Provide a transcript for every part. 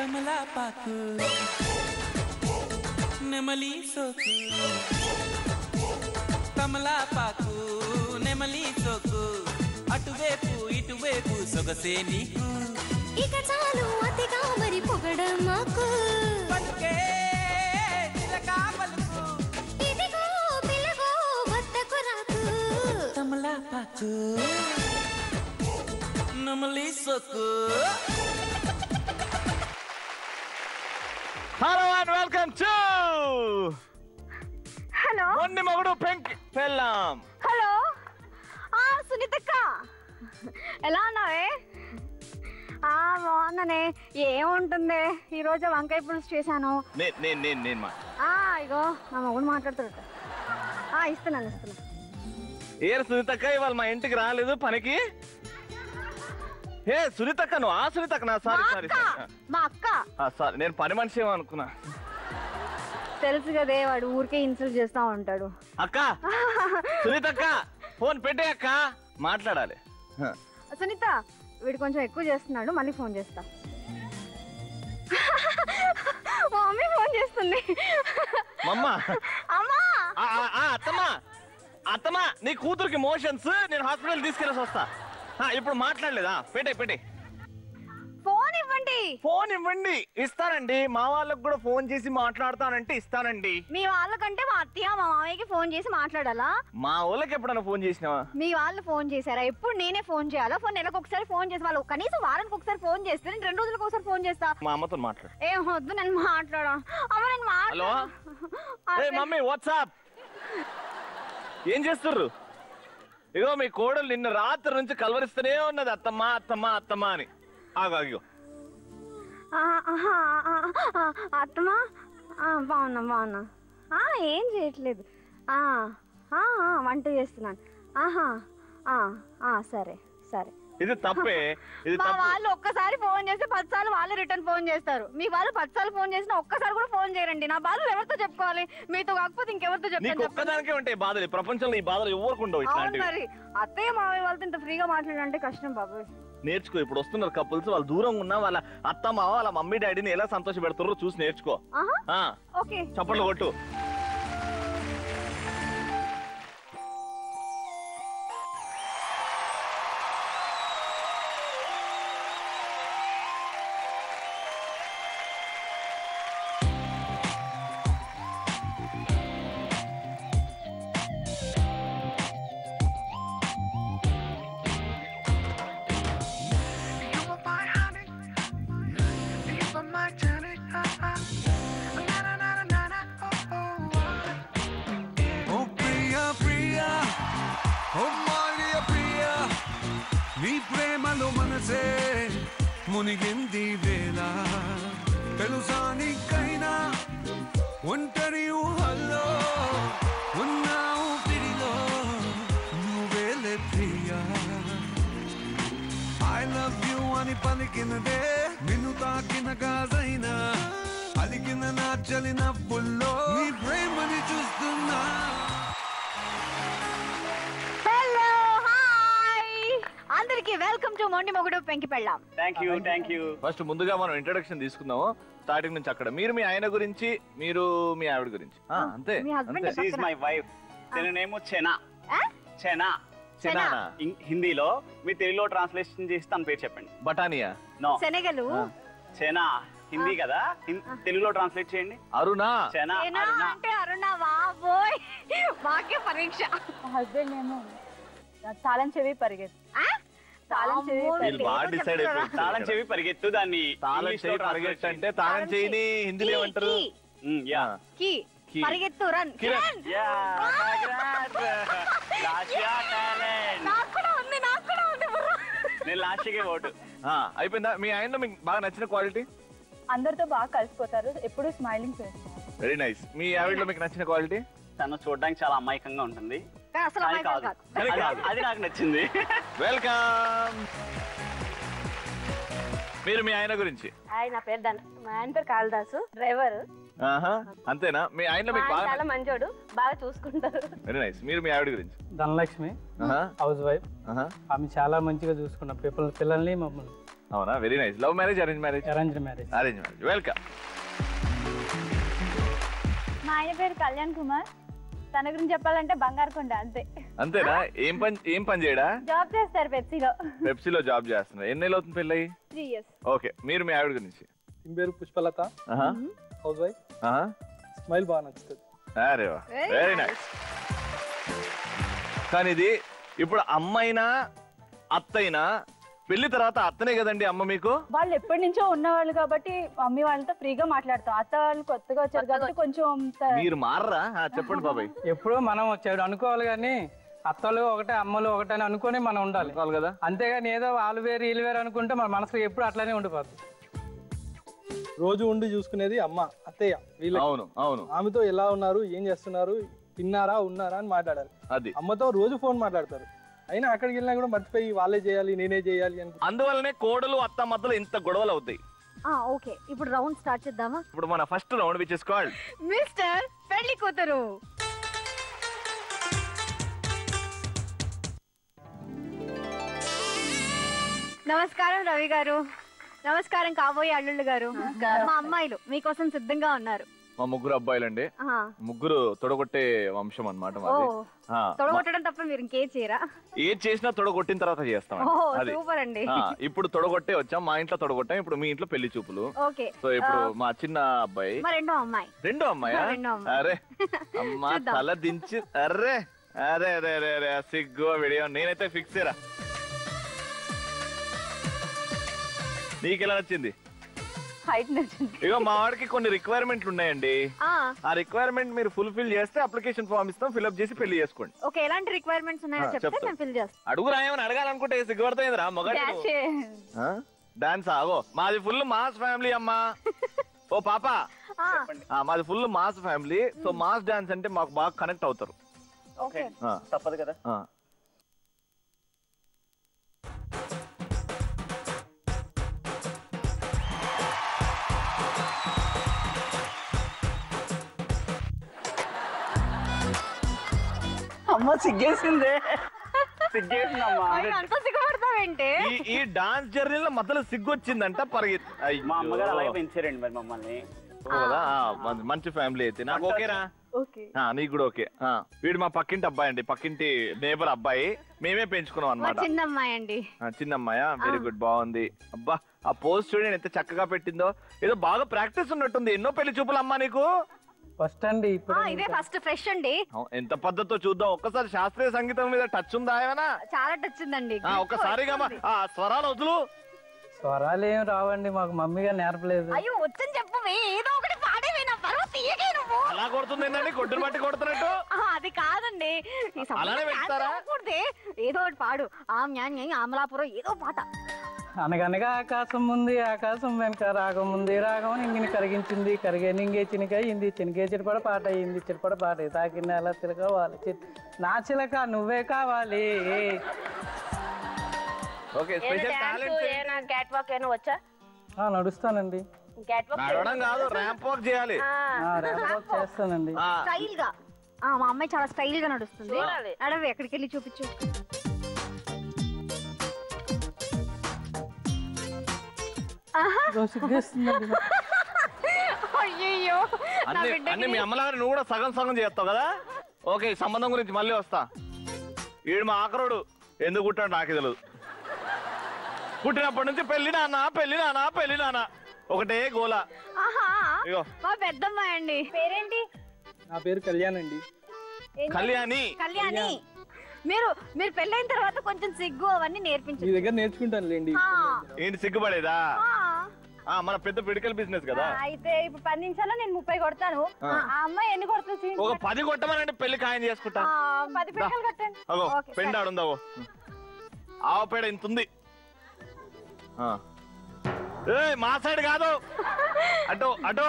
తమలపాకు నెమలి సోకు తమలపాకు నెమలి సోకు అటువైపు ఇటువైపు సొగసే నీకు ఇక చాలు అతిగా మరి పొగడమాకు పలుకే చిలక పలుకు ఇదిగో పిలగో వద్దకు రాకు తమలపాకు నెమలి సోకు. Hello and welcome to hello మొండి మొగుడు పెంకి పెళ్ళాం. హలో సునీతక్క ఎలా ఉన్నావే? బాగున్నానే. ఏముంటుంది, ఈరోజు వంకాయ పులుసు చేశాను. నేను ఇగో మా మొగుడు మాట్లాడుతాడు. ఇస్తున్నాను. ఏ సునీతక్క ఇవాళ మా ఇంటికి రాలేదు పనికి? ఏ సునీతక్క నువ్వు ఆ సునీతక్క నా సారీ మా అక్క. సారీ నేను పని మనిషి ఏమో అనుకున్నా. తెలుసు కదే, వాడు ఊరికే ఇన్సల్ట్ చేస్తా ఉంటాడు. అక్క సునీతక్క ఫోన్ పెట్టే అక్క మాట్లాడాలి. సునీత వీడు కొంచెం ఎక్కువ చేస్తున్నాడు, మళ్ళీ ఫోన్ చేస్తా. మమ్మీ ఫోన్ చేస్తుంది. మమ్మా అమ్మా అత్తమ్మా నీ కూతురికి మోషన్స్, నేను హాస్పిటల్ తీసుకెళ్ళేసి వస్తా. ఇప్పుడు మాట్లాడలేదా? పెట్టే ఫోన్ ఇవ్వండి. ఫోన్ ఇవ్వండి. ఇస్తానండి, మా వాళ్ళకి కూడా ఫోన్ చేసి మాట్లాడతానంటే ఇస్తానండి. మీ వాళ్ళకంటే మా అత్తయ్య మా మామయ్యకి ఫోన్ చేసి మాట్లాడాలా? మా వాళ్ళకి ఎప్పుడైనా ఫోన్ చేసినావా? మీ వాళ్ళు ఫోన్ చేశారా? ఎప్పుడు నేనే ఫోన్ చేయాలా? ఫోన్ నెలకు ఒకసారి ఫోన్ చేసి వాళ్ళు కనీసం వారానికి ఒకసారి ఫోన్ చేస్తే నేను 2 రోజులకు ఒకసారి ఫోన్ చేస్తా. మా అమ్మతో మాట్లాడు. ఏం వద్దు, నేను మాట్లాడా. అమ్మ నేను హలో మమ్మీ వాట్సాప్ ఏం చేస్తుర్రు? ఇగో మీ కోడలు నిన్న రాత్రి నుంచి కలవరిస్తూనే ఉన్నది అత్తమ్మా అత్తమ్మా అత్తమ్మా అని. ఆగో అత్తమ్మా బాగున్నా. ఏం చేయట్లేదు, వంట చేస్తున్నాను. సరే. ఇది తప్పే. ఇది మా వాళ్ళు ఒక్కసారి ఫోన్ చేస్తే 10 సార్లు వాళ్ళు రిటర్న్ ఫోన్ చేస్తారు. మీ వాళ్ళు 10 సార్లు ఫోన్ చేసినా ఒక్కసారి కూడా ఫోన్ చేయరండి. నా బాధలు ఎవరితో చెప్పుకోవాలి? మీతో కాకపోతే ఇంకెవరితో చెప్తాను? ఒక్కదానికే ఉంటాయి బాధలు, ప్రపంచంలో ఈ బాధలు ఎవరికి ఉండవు. ఇట్లాంటివి మరి అత్తయ్య మామయ్య వాళ్ళతో ఇంత ఫ్రీగా మాట్లాడాలంటే కష్టం బాబు. నేర్చుకో. ఇప్పుడు వస్తున్నారు కపుల్స్, వాళ్ళు దూరంగా ఉన్నా వాళ్ళ అత్త మావ వాళ్ళ మమ్మీ డాడీని ఎలా సంతోష పెడతారో చూసి నేర్చుకో. ఓకే చప్పట్లు కొట్టు. నీ ప్రేమలో మనసే మునిగింది వేళ, తెలుసా నీకైనా ఒంటరి ఊహల్లో ఉన్నావు పిడిలో నువ్వేలే ప్రియా. ఐ లవ్ యూ అని పలికినదే నిన్ను తాకిన గాజైనా, అలిగిన నా చలిన పుల్లో నీ ప్రేమని చూస్తున్నా. అందరికి వెల్కమ్ టు మొండి మొగుడు పెంకి పెళ్ళాం. Thank you. ఫస్ట్ ముందుగా మనం ఇంట్రొడక్షన్ తీసుకుందాము స్టార్టింగ్ నుంచి. అక్కడ మీరు మీ ఆయన గురించి, మీరు మీ ఆవిడ గురించి. అంతే. She is my wife. తననేమో చెనా. హిందీలో, మీ తెలుగులో ట్రాన్స్లేషన్ చేసి తన పేరు చెప్పండి. బటానియా? నో. శనగలు. చెనా హిందీ కదా, తెలుగులో ట్రాన్స్లేట్ చేయండి. అరుణా. చెనా అంటే అరుణా. వాబోయ్ వాక్య పరీక్ష. హస్బెండ్ ఏమో తాళం చెవి పరిగెత్తు. తాళం చెవి పరిగెత్తు. దాన్ని తాళం చెవి పరిగెత్తు అంటే తాళం చెవిని హిందీలో ఏమంటారు? పరిగెత్తు. రన్. నేను లాస్ట్కే ఓటు. అయిపోయిందా? మీ ఆయనలో మీకు బాగా నచ్చిన క్వాలిటీ? అందరితో బాగా కలిసిపోతారు, ఎప్పుడు స్మైలింగ్ చేస్తారు. Very nice. మీ ఆవిడలో మీకు నచ్చిన క్వాలిటీ? తను చూడడానికి చాలా అమాయకంగా ఉంటుంది. అది నాకు నచ్చింది. వెల్కమ్. మీరు మీ ఆయన గురించి? ఆయన పేరు మా ఆయన పేరు కాళిదాసు, డ్రైవర్. అంతేనా? మీ ఆయనలో మీకు చాలా మంచోడు, బాగా చూసుకుంటారు. Very nice. మీరు మీ ఆవిడ గురించి? Dhanalakshmi, house wife. ఆమె చాలా మంచిగా చూసుకున్న పిల్లల్ని మమ్మల్ని. అవునా, very nice. Love marriage, arrange marriage? Arrange marriage. Arrange marriage. Welcome. మా ఆయన పేరు కళ్యాణ్ కుమార్. తన గురించి చెప్పాలంటే బంగారుకొండ అంతే. అంతేనా? ఏం పని చేయడా? జాబ్ చేస్తారు పెప్సీలో. పెప్సీలో జాబ్ చేస్తున్నా. ఎన్ని నెలలు అవుతుంది పెళ్ళి? 3 years. ఓకే, మీరు మీ ఆవిడ గురించి? పేరు పుష్పలత, హౌస్ వైఫ్. స్మైల్ బాగా నచ్చుతుంది. అరే వా, వెరీ నైస్. కానీ ఇది ఇప్పుడు అమ్మైనా అత్తైనా పెళ్లి తర్వాత అత్తనే కదండి అమ్మ మీకు. వాళ్ళు ఎప్పటి నుంచో ఉన్నవాళ్ళు కాబట్టి మమ్మీ వాళ్ళతో ఫ్రీగా మాట్లాడతాం. అత్త వాళ్ళు కొత్తగా వచ్చారు కాబట్టి కొంచెం. మీరు మారరా? చెప్పండి బాబాయ్. ఎప్పుడో మనం వచ్చాడు అనుకోవాలి కానీ అత్తలు ఒకటే అమ్మలు ఒకటే అని అనుకుని మనం ఉండాలి కదా. అంతేగాని ఏదో వాళ్ళు వేరు వీళ్ళు వేరు అనుకుంటే మన మనసులో ఎప్పుడు అట్లానే ఉండిపోతుంది. రోజు ఉండి చూసుకునేది అమ్మ, అత్తయ్య వీళ్ళు. అవును అవును. ఆమెతో ఎలా ఉన్నారు, ఏం చేస్తున్నారు, తిన్నారా, ఉన్నారా అని మాట్లాడాలి. అది అమ్మతో రోజు ఫోన్ మాట్లాడతారు. అయినా అక్కడికి వెళ్ళినా కూడా మర్చిపోయి వాళ్ళే చేయాలి నేనే చేయాలి అని. అందువల్లనే కోడలు అత్త మధ్యలో ఇంత గొడవలు అవుతాయి. ఓకే, ఇప్పుడు రౌండ్ స్టార్ట్ చేద్దామా? ఇప్పుడు మన first round which is called mister పెళ్లి కూతురు. నమస్కారం రవి గారు. నమస్కారం కాబోయే అల్లుళ్ళు గారు. మా అమ్మాయిలు మీకోసం సిద్ధంగా ఉన్నారు. మా ముగ్గురు అబ్బాయిలండి. ముగ్గురు తొడగొట్టే వంశం అన్నమాట మాది. తొడగొట్టడం తప్ప మీరు ఇంకేం చేయరా? ఏం చేసినా తొడగొట్టిన తర్వాత చేస్తాం. అది సూపర్ అండి. ఇప్పుడు తొడగొట్టే వచ్చాం. మా ఇంట్లో తొడగొట్టాం. ఇప్పుడు మీ ఇంట్లో పెళ్లి చూపులు. ఓకే, సో ఇప్పుడు మా చిన్న అబ్బాయి. రెండో అమ్మాయి. రెండో అమ్మాయా? అరే అమ్మా తల దించి. అరే అరే అరే అరే అరే సిగ్గు వీడియో. నేనైతే ఫిక్స్ చేయరా. నీకెలా నచ్చింది? ఇగో మా వాడికి కొన్ని రిక్వైర్మెంట్లు ఉన్నాయండి. ఆ రిక్వైర్మెంట్ మీరు ఫుల్ఫిల్ చేస్తే అప్లికేషన్ ఫామ్ ఇస్తాం, ఫిల్అప్ చేసి పెళ్లి చేసుకోండి. ఓకే, ఎలాంటి రిక్వైర్మెంట్స్ ఉన్నాయో చెప్తే నేను ఫిల్ చేస్తాను. అడుగురా, ఏమైనా అడగాలనుకుంటే సిగ్గుపడతాయిందిరా మొగడు. డాన్స్ ఆగో. మాది ఫుల్ మాస్ ఫ్యామిలీ అమ్మా. ఓ పాప, మాది full mass family. So mass dance అంటే మాకు బాగా కనెక్ట్ అవుతారు. తప్పదు కదా. అమ్మ సిగ్గేసిందే. సిగ్గేసిందమ్మా. అంత సిగ్గుపడతావేంటి? ఈ డాన్స్ జర్నీలో మధ్యలో సిగ్గు వచ్చిందంట పరిగెత్తి. మా అమ్మగారు అలాగే పెంచారండి మరి మమ్మల్ని. మంచి ఫ్యామిలీ అయితే నాకు ఓకేరా. నీకు కూడా ఓకే. వీడు మా పక్కింటి అబ్బాయి అండి, పక్కింటి నేబర్ అబ్బాయి. మేమే పెంచుకున్నాం అన్నమాట. చిన్న అమ్మాయి అండి. చిన్న అమ్మాయా? వెరీ గుడ్, బాగుంది. అబ్బా ఆ పోస్ట్ చూడండి ఎంత చక్కగా పెట్టిందో. ఏదో బాగా ప్రాక్టీస్ ఉన్నట్టుంది. ఎన్నో పెళ్లి చూపులు అమ్మా నీకు? ఫస్ట్ అండి. ఇదే ఫస్ట్ ఫ్రెష్ అండి. ఎంత పద్ధతితో చూద్దాం. ఒక్కసారి శాస్త్రీయ సంగీతం మీద టచ్ ఉందా ఏమైనా? చాలా టచ్ ఉందండి. ఒక్కసారిగా స్వరాలు వదులు. స్వరాలు ఏం రావండి, మాకు మమ్మీగా నేర్పలేదు. అయ్యో వచ్చని చెప్పవే, ఏదో ఒకటి పాడేవే. నా పరువు తీయగే నువ్వు. అలా కొడుతుంది ఏంటండి, కొట్టును బట్టి కొడుతున్నట్టు? అది కాదండి, అలానే పెడతారా? ఏదో ఒకటి పాడు. అమలాపురం ఏదో పాట. అనగనగా ఆకాశం ఉంది, ఆకాశం వెనక రాగం ఉంది, రాగం ఇంగిని కరిగించింది, కరిగే నింగే చినికయింది, చినికే చిరపడ పాట అయింది, చిరపడ పాట తాకిన అలా తిరగవాలి, నా చిలక నువ్వే కావాలి. నడుస్తానండి. నడవడం కాదు, ర్యాంప్ వాక్ చేయాలి. ర్యాంప్ వాక్ చేస్తానండి స్టైల్ గా. మా అమ్మాయి చాలా స్టైల్ గా నడుస్తుంది. నడవి, ఎక్కడికి వెళ్ళి చూపించు. అయ్యో, అన్ని మీ అమ్మలాగా నువ్వు కూడా సగం సగం చేస్తావు కదా. ఓకే, సంబంధం గురించి మళ్ళీ వస్తా. వీడు మా ఆఖరుడు. ఎందుకు పుట్టాడు నాకు తెలియదు. పుట్టినప్పటి నుంచి పెళ్లి నాన్న పెళ్లి నాన్న పెళ్లి నాన్న ఒకటే గోల. మా పెద్దమ్మాయి అండి. పేరేంటి? నా పేరు కళ్యాణ్ అండి. కళ్యాణి. కళ్యాణి. మీరు పెళ్ళైన తర్వాత కొంచెం సిగ్గు అవన్నీ నేర్పించండి. మీ దగ్గర నేర్చుకుంటాను లేండి. ఏంటి సిగ్గుపడేదా? మన పెద్ద పిడికల్ బిజినెస్ కదా. అయితే ఇప్పుడు 10 నిమిషాల్లో నేను 30 కొడతాను. ఆ అమ్మాయి ఎన్ని కొడుతుంది? ఒక 10 కొట్టమనండి, పెళ్లి ఖాయం చేసుకుంటా. 10 పిడికలు కట్టండి. పెండాడుందావో. ఆవు పేడ ఇంత ఉంది. మా సైడ్ కాదు, అటో అటో.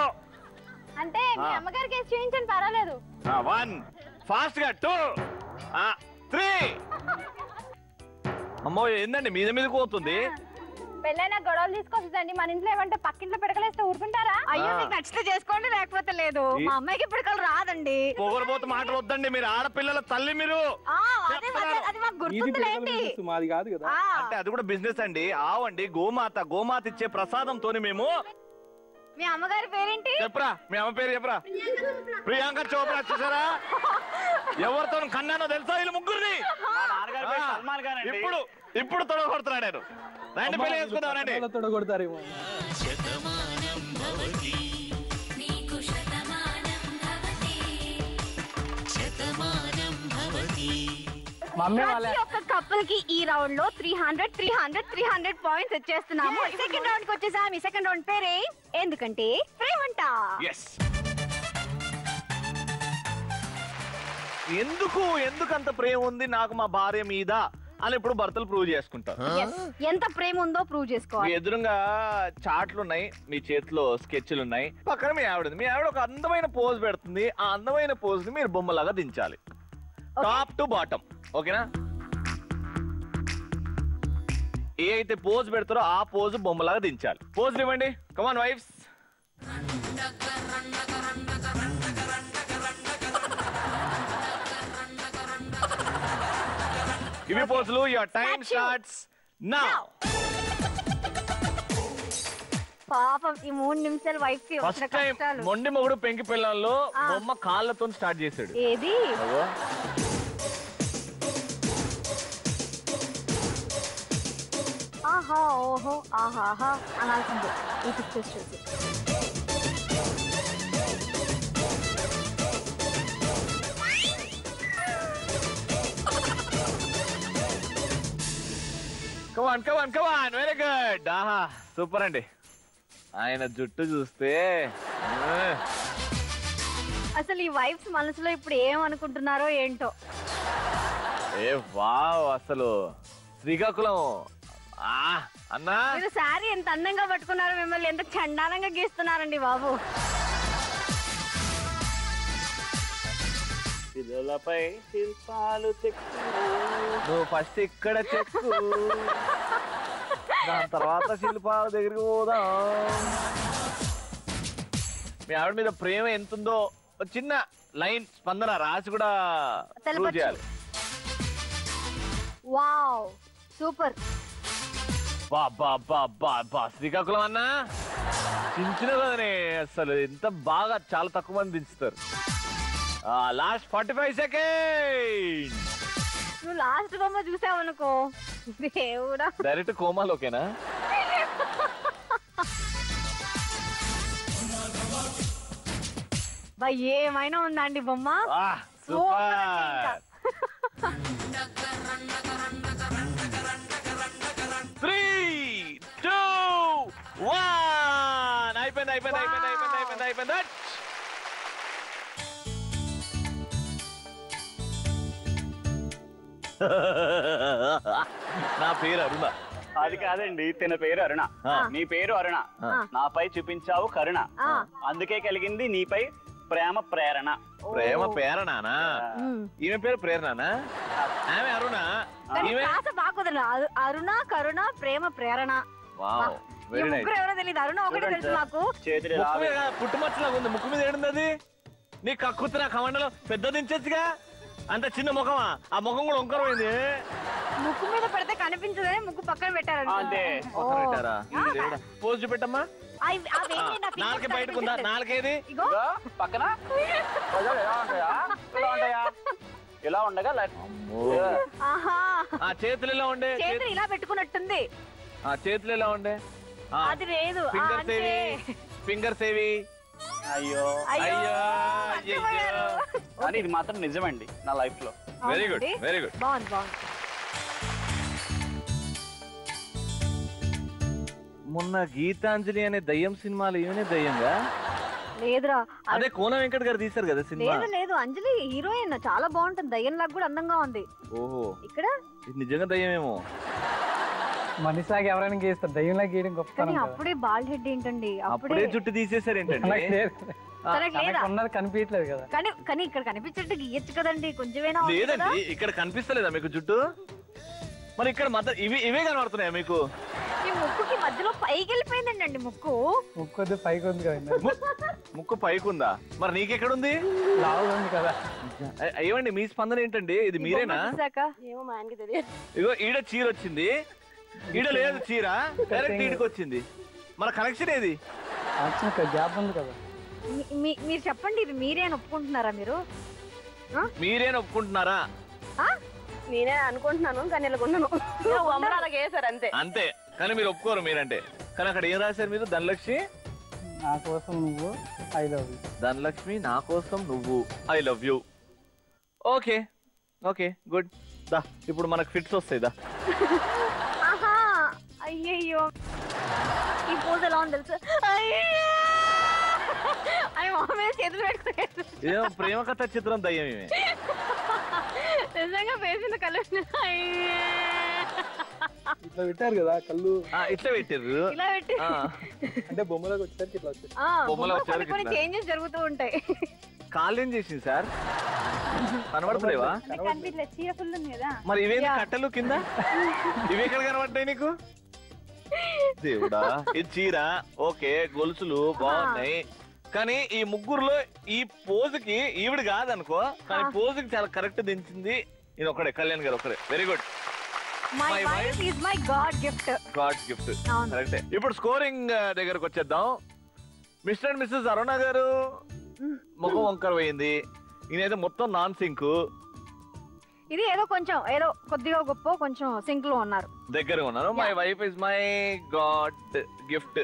అంటే మీ అమ్మగారికి చేయించండి, పర్వాలేదు. 1 ఫాస్ట్ గా 2 3. అమ్మో ఏందండి మీద మీద పోతుంది. పెళ్ళైనా గొడవలు తీసుకొస్తుందండి. మన ఇంట్లో ఏమంటే పక్కింట్లో పిడకలేస్తే ఊరుకుంటారా? అయ్యో మీకు నచ్చితే చేసుకోండి, లేకపోతే లేదు. మా అమ్మాయికి పిడకలు రాదండి. పొగరబోతు మాటలు వద్దండి, మీరు ఆడపిల్లల తల్లి మీరు. అది మాకు గుర్తుందిలేండి. మాది కాదు కదా. అంటే అది కూడా బిజినెస్ అండి. ఆవండి గోమాత ఇచ్చే ప్రసాదంతోని మేము. మీ అమ్మగారి పేరేంటి? చెప్పరా, మీ అమ్మ పేరు చెప్పరా. ప్రియాంక చోప్రా. చూసారా ఎవరితో కన్నానో తెలుసా వీళ్ళు ముగ్గురిని. ఇప్పుడు తొడగొడుతున్నాడు నేను. రండి పెళ్లి చేసుకుందాం రండి. తొడగొడతారేమో. మమ్మీ వాళ్ళ ఒక్క కపుల్ కి ఈ రౌండ్ లో 300 పాయింట్స్ వచ్చేస్తున్నాము. సెకండ్ రౌండ్ కి వచ్చేసాము. ఈ సెకండ్ రౌండ్ పేరే ఎందుకంటే ప్రేమంట. ఎందుకంత ప్రేమ ఉంది నాకు మా భార్య మీద అని ఇప్పుడు భర్తలు ప్రూవ్ చేసుకుంటారు. ఎంత ప్రేమ ఉందో ప్రూవ్ చేసుకోవాలి. ఎదురుగా చాట్లు ఉన్నాయి, మీ చేతిలో స్కెచ్లు ఉన్నాయి, పక్కన మీ ఆవిడ ఉంది. మీ ఆవిడ ఒక అందమైన పోజ్ పెడుతుంది. ఆ అందమైన పోజ్ ని మీరు బొమ్మలాగా దించాలి, టాప్ టు బాటమ్. ఓకేనా? ఏ అయితే పోజ్ పెడతారో ఆ పోజ్ బొమ్మలాగా దించాలి. పోజ్ ఇవ్వండి. Come on wives. ఇవి పోజులు. Your time starts now. పాపం ఈ 3 నిమిషాలు వైఫ్ కి ఫస్ట్ టైం మొండి మొగుడు పెంకి పిల్లల్లో బొమ్మ కాళ్ళతో స్టార్ట్ చేశాడు. ఏది? ఆహా ఓహో ఆహాహా అనాల్సిందే ఈ పిక్చర్స్ చూసి. Come on very good. ఆహా సూపర్ అండి. ఆయన జుట్టు చూస్తే అసలు ఈ వైఫ్స్ మనసులో ఇప్పుడు ఏమనుకుంటున్నారో ఏంటో. ఏ వావ్, అసలు శ్రీకాకుళం అన్నా. మీరు శారీ ఎంత అందంగా పట్టుకున్నారో, మిమ్మల్ని ఎంత చండాలంగా గీస్తున్నారండి బాబు. శిలలపై శిల్పాలు నువ్వు ఫస్ట్ ఇక్కడ చెక్కు, దాని తర్వాత శిల్పాల దగ్గరికి పోదాం. మీ ఆవిడ మీద ప్రేమ ఎంతుందో చిన్న లైన్ స్పందన రాసి కూడా ప్రూవ్ చేయాలి. Wow super. బా శ్రీకాకుళం అన్నా చించిన కదనే. అసలు ఎంత బాగా, చాలా తక్కువ మంది దించుతారు. Last 45 second. నువ్వు లాస్ట్ బొమ్మ చూసావనుకో దేవుడా, డైరెక్ట్ కోమాలోకేనా? ఏమైనా ఉందా అండి బొమ్మ? సూపర్. 3, 2, 1 అయిపోయింది. నా పేరు అరుణ. అది కాదండి, తన పేరు అరుణ, నీ పేరు అరుణ, నాపై చూపించావు కరుణ, అందుకే కలిగింది నీపై ప్రేమ ప్రేరణ. ప్రేమ ప్రేరణనా? ఈమె పేరు ప్రేరణనా? ఆమె అరుణ. అరుణ కరుణ ప్రేమ ప్రేరణ. ఎవరో తెలియదు. అరుణ ఒకటి తెలుసు నాకు. పుట్టుమచ్చలాగా ఉంది. ముక్కు మీద ఏడుంది అది. నీ కక్కుతున్నా కమండలో పెద్ద దించచ్చుగా. అంత చిన్న ముఖమా? ఆ ముఖం కూడా వంకరమైంది. ముక్కు మీద పెడితే కనిపించదని ముక్కు పక్కన పెట్టారు. పోజ్ చూపెట్టమ్మా. నాలుకే బయటకు ఉందా? నాలుకేది పక్కన ఇలా ఉండగా చేతులు ఇలా ఉండే, ఇలా పెట్టుకున్నట్టుంది. చేతులు ఇలా ఉండే. అది లేదు. ఫింగర్స్ ఏవి? అయ్యో కానీ ఇది మాత్రం నిజమండి నా లైఫ్ లో. Very good. బాగుంది. మొన్న గీతాంజలి అనే దయ్యం సినిమాలు ఏమైనా దయ్యంగా లేదురా. అదే కోన వెంకట్ గారు తీశారు కదా సినిమా. లేదు అంజలి హీరోయిన్ చాలా బాగుంటుంది. దయ్యం లాగా కూడా అందంగా ఉంది. ఓహో, ఇక్కడ నిజంగా దయ్యమేమో. మనిషిలాగా ఎవరైనా గీస్తారు, దయ్యంలా గీయడం గొప్ప. అప్పుడే బాల్ హెడ్ ఏంటండి? అప్పుడే జుట్టు తీసేసారు ఏంటండి? ఉన్నది కనిపించలేదు కదా. కానీ ఇక్కడ కనిపించట్టు గీయచ్చు కదండి కొంచెమేనా? లేదండి, ఇక్కడ కనిపిస్తలేదా మీకు జుట్టు? మరి ఇక్కడ మాత్రం ఇవే కనబడుతున్నాయా మీకు? ఈ ముక్కుకి మధ్యలో పైకి వెళ్ళిపోయిందండి ముక్కు. ముక్కు పైకి ఉంది కదా. ముక్కు పైకి ఉందా? మరి నీకెక్కడుంది? లావుగా ఉంది కదా. ఏమండి మీ స్పందన ఏంటండి? ఇది మీరేనా? ఏమో మా ఆయనకి తెలియదు. ఇగో ఈడ చీర వచ్చింది, ఈడ లేదు చీర, డైరెక్ట్ ఈడికి వచ్చింది. మన కనెక్షన్ ఏది? గ్యాప్ ఉంది కదా. మీరు చెప్పండి, ఇది మీరే అని ఒప్పుకుంటున్నారా? మీరేనా ఒప్పుకుంటున్నారా? నేనే అనుకుంటున్నాను కానీ అనుకున్నాను. అలాగే వేసారు అంతే. అంతే, కానీ మీరు ఒప్పుకోరు మీరంటే. కానీ అక్కడ ఏం రాశారు మీరు? ధనలక్ష్మి నా కోసం నువ్వు ఐ లవ్ యూ. ధనలక్ష్మి నా కోసం నువ్వు I love you. Okay okay good. దా ఇప్పుడు మనకు ఫిట్స్ వస్తాయి. దా అయ్యయ్యో ఈ పోజ్ ఎలా ఉంది తెలుసు? అని మొహమే చేతులు పెట్టుకునేది. ఏమో ప్రేమ కథ చిత్రం దయ్యం ఇవే. నిజంగా పేసిన కళ్ళు ఇట్లా పెట్టారు కదా కళ్ళు. ఇట్లా పెట్టారు. ఇలా పెట్టి అంటే బొమ్మలోకి వచ్చేసరికి ఇట్లా వచ్చేది. బొమ్మలో వచ్చేసరికి కొన్ని చేంజెస్ జరుగుతూ ఉంటాయి. కాళ్ళు ఏం చేసింది సార్? కనబడతలేవా? చీర ఫుల్ ఉంది కదా. మరి ఇవేంటి కట్టలు కింద? ఇవి ఎక్కడ కనబడ్డాయి నీకు? దేవుడా, ఇది చీర ఓకే, గొలుసులు బాగున్నాయి, కానీ ఈ ముగ్గురులో ఈ పోజుకి ఈవిడ కాదనుకో, కానీ పోజుకి చాలా కరెక్ట్ దించింది ఇది ఒకడే, కళ్యాణ్ గారు ఒకడే. Very good. My wife is my God gift. God gift కరెక్టే. ఇప్పుడు స్కోరింగ్ దగ్గరకు వచ్చేద్దాం. మిస్టర్ అండ్ మిస్సెస్ అరుణ గారు ముఖం వంకర పోయింది, ఈయనైతే మొత్తం నాన్ సింక్. ఇది ఏదో కొంచెం ఏదో కొద్దిగా గొప్ప కొంచెం సింక్ లో ఉన్నారు, దగ్గర ఉన్నారు. My wife is my God gift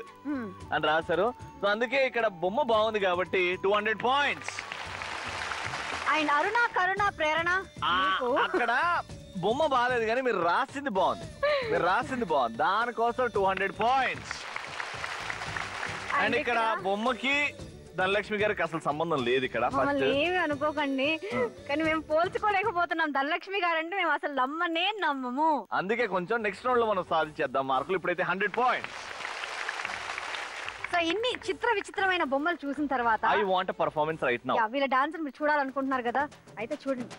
అని రాశారు. సో అందుకే ఇక్కడ బొమ్మ బాగుంది కాబట్టి 200 పాయింట్స్. అండ్ అరుణ కరుణ ప్రేరణ అక్కడ బొమ్మ బాగాలేదు కానీ మీరు రాసింది బాగుంది, మీరు రాసింది బాగుంది, దానికోసం 200 పాయింట్స్. అండ్ ఇక్కడ బొమ్మకి ధనలక్ష్మి గారికి అసలు సంబంధం లేదు ఇక్కడ. ఏమి అనుకోకండి, కానీ మేము పోల్చుకోలేకపోతున్నాం. ధనలక్ష్మి గారు అంటే మేము అసలు నమ్మనే నమ్మము. అందుకే కొంచెం నెక్స్ట్ రౌండ్ లో మనం సాధించేద్దాం మార్కులు. ఇప్పుడైతే 100 పాయింట్స్. సో ఇన్ని చిత్ర విచిత్రమైన బొమ్మలు చూసిన తర్వాత I want performance right now. వీళ్ళ డాన్స్ మీరు చూడాలనుకుంటున్నారు కదా, అయితే చూడండి.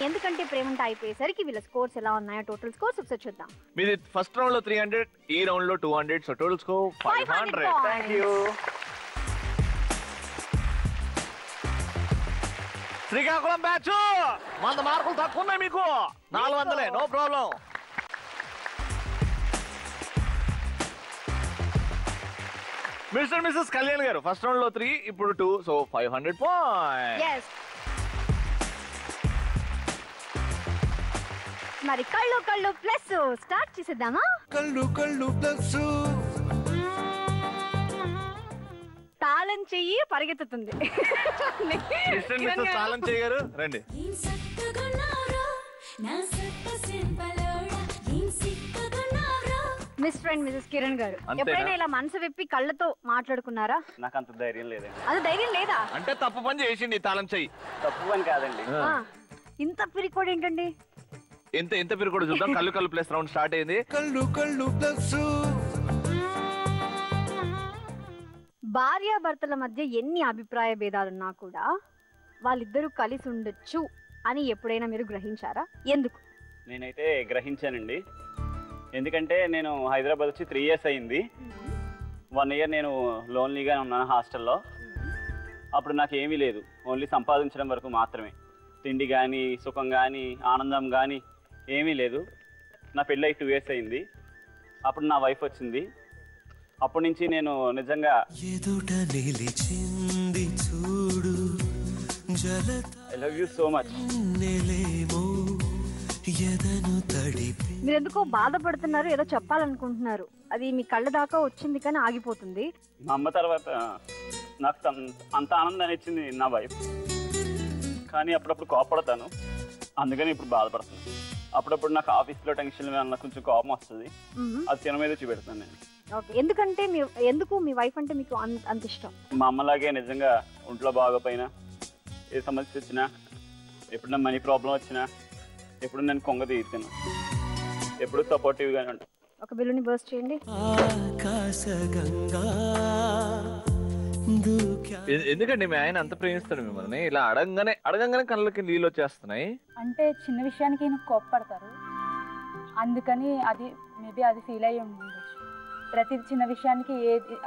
ఎందుకంటే ప్రేమంట అయిపోయేసరికి వీళ్ళ స్కోర్స్ ఎలా ఉన్నాయో టోటల్ స్కోర్స్ ఒకసారి చూద్దాం. మీది ఫస్ట్ రౌండ్ లో 300, ఈ రౌండ్ లో 200, so total score 500. Thank you. Srikakulam batch 100 మార్కులు తక్కువ ఉన్నాయి మీకు. 400, no problem. Mister missus Kalyan garu first round లో 3, ఇప్పుడు 2, సో 500 పాయింట్స్. మరి కళ్ళు కళ్ళు ప్లస్ స్టార్ట్ చేసేద్దామా? కళ్ళు కళ్ళు ప్లస్ తాళం చెయ్యి పరిగెత్తుతుంది. మిస్టర్ మిస్సెస్ తాళం చెయ్యి గారు రండి. మిస్టర్ అండ్ మిసెస్ కిరణ్ గారు ఎప్పుడైనా ఇలా మనసు విప్పి కళ్ళతో మాట్లాడుకున్నారా? నాకు అంత ధైర్యం లేదండి. అది ధైర్యం లేదా? అంటే తప్పు పని చేసింది తాళం చెయ్యి. తప్పు పని కాదండి. ఇంత పిరికోడు ఏంటండి? ఎంత పేరు కూడా చూద్దాం. కళ్ళు కళ్ళు ప్లస్ రౌండ్ స్టార్ట్ అయింది. కళ్ళు కళ్ళు ప్లస్. భార్యాభర్తల మధ్య ఎన్ని అభిప్రాయ భేదాలున్నా కూడా వాళ్ళిద్దరూ కలిసి ఉండొచ్చు అని ఎప్పుడైనా మీరు గ్రహించారా? ఎందుకు? నేనైతే గ్రహించానండి. ఎందుకంటే నేను హైదరాబాద్ వచ్చి 3 years అయింది. 1 year నేను లోన్లీగా ఉన్నాను హాస్టల్లో. అప్పుడు నాకు ఏమీ లేదు, ఓన్లీ సంపాదించడం వరకు మాత్రమే. తిండి కానీ సుఖం కానీ ఆనందం కానీ ఏమీ లేదు. నా పెళ్ళై 2 years అయింది. అప్పుడు నా వైఫ్ వచ్చింది. అప్పటి నుంచి నేను నిజంగా I love you so much. మీరు ఎందుకో బాధపడుతున్నారు, ఏదో చెప్పాలనుకుంటున్నారు. అది మీ కళ్ళ దాకా వచ్చింది కానీ ఆగిపోతుంది. మా అమ్మ తర్వాత నాకు అంత ఆనందాన్ని ఇచ్చింది నా వైఫ్. కానీ అప్పుడప్పుడు కోపడతాను, అందుకని ఇప్పుడు బాధపడుతున్నాను. అప్పుడప్పుడు నాకు ఆఫీస్లో టెన్షన్ మీద కొంచెం కోపం వస్తుంది, అది తిన మీద చూపెడతాను నేను. ఎందుకంటే ఎందుకు మీ వైఫ్ అంటే మీకు అంత ఇష్టం? మా అమ్మలాగే నిజంగా ఒంట్లో బాగోపోయినా, ఏ సమస్య వచ్చినా, ఎప్పుడన్నా మనీ ప్రాబ్లం వచ్చినా, ఎప్పుడు నేను కొంగ తీస్తాను, ఎప్పుడు సపోర్టివ్గానే ఉంటాను. ఒక బిల్లుని బర్స్ట్ చేయండి. ఎందుకండి మీ ఆయన అంత ప్రేమిస్తాడు మిమ్మల్ని? ఇలా అడగంగానే కళ్ళకి నీళ్ళు వచ్చేస్తున్నాయి. అంటే చిన్న విషయానికి ఈయన కోప్పడతారు, అందుకని అది మేబీ అది ఫీల్ అయ్యి ఉండొచ్చు. ప్రతి చిన్న విషయానికి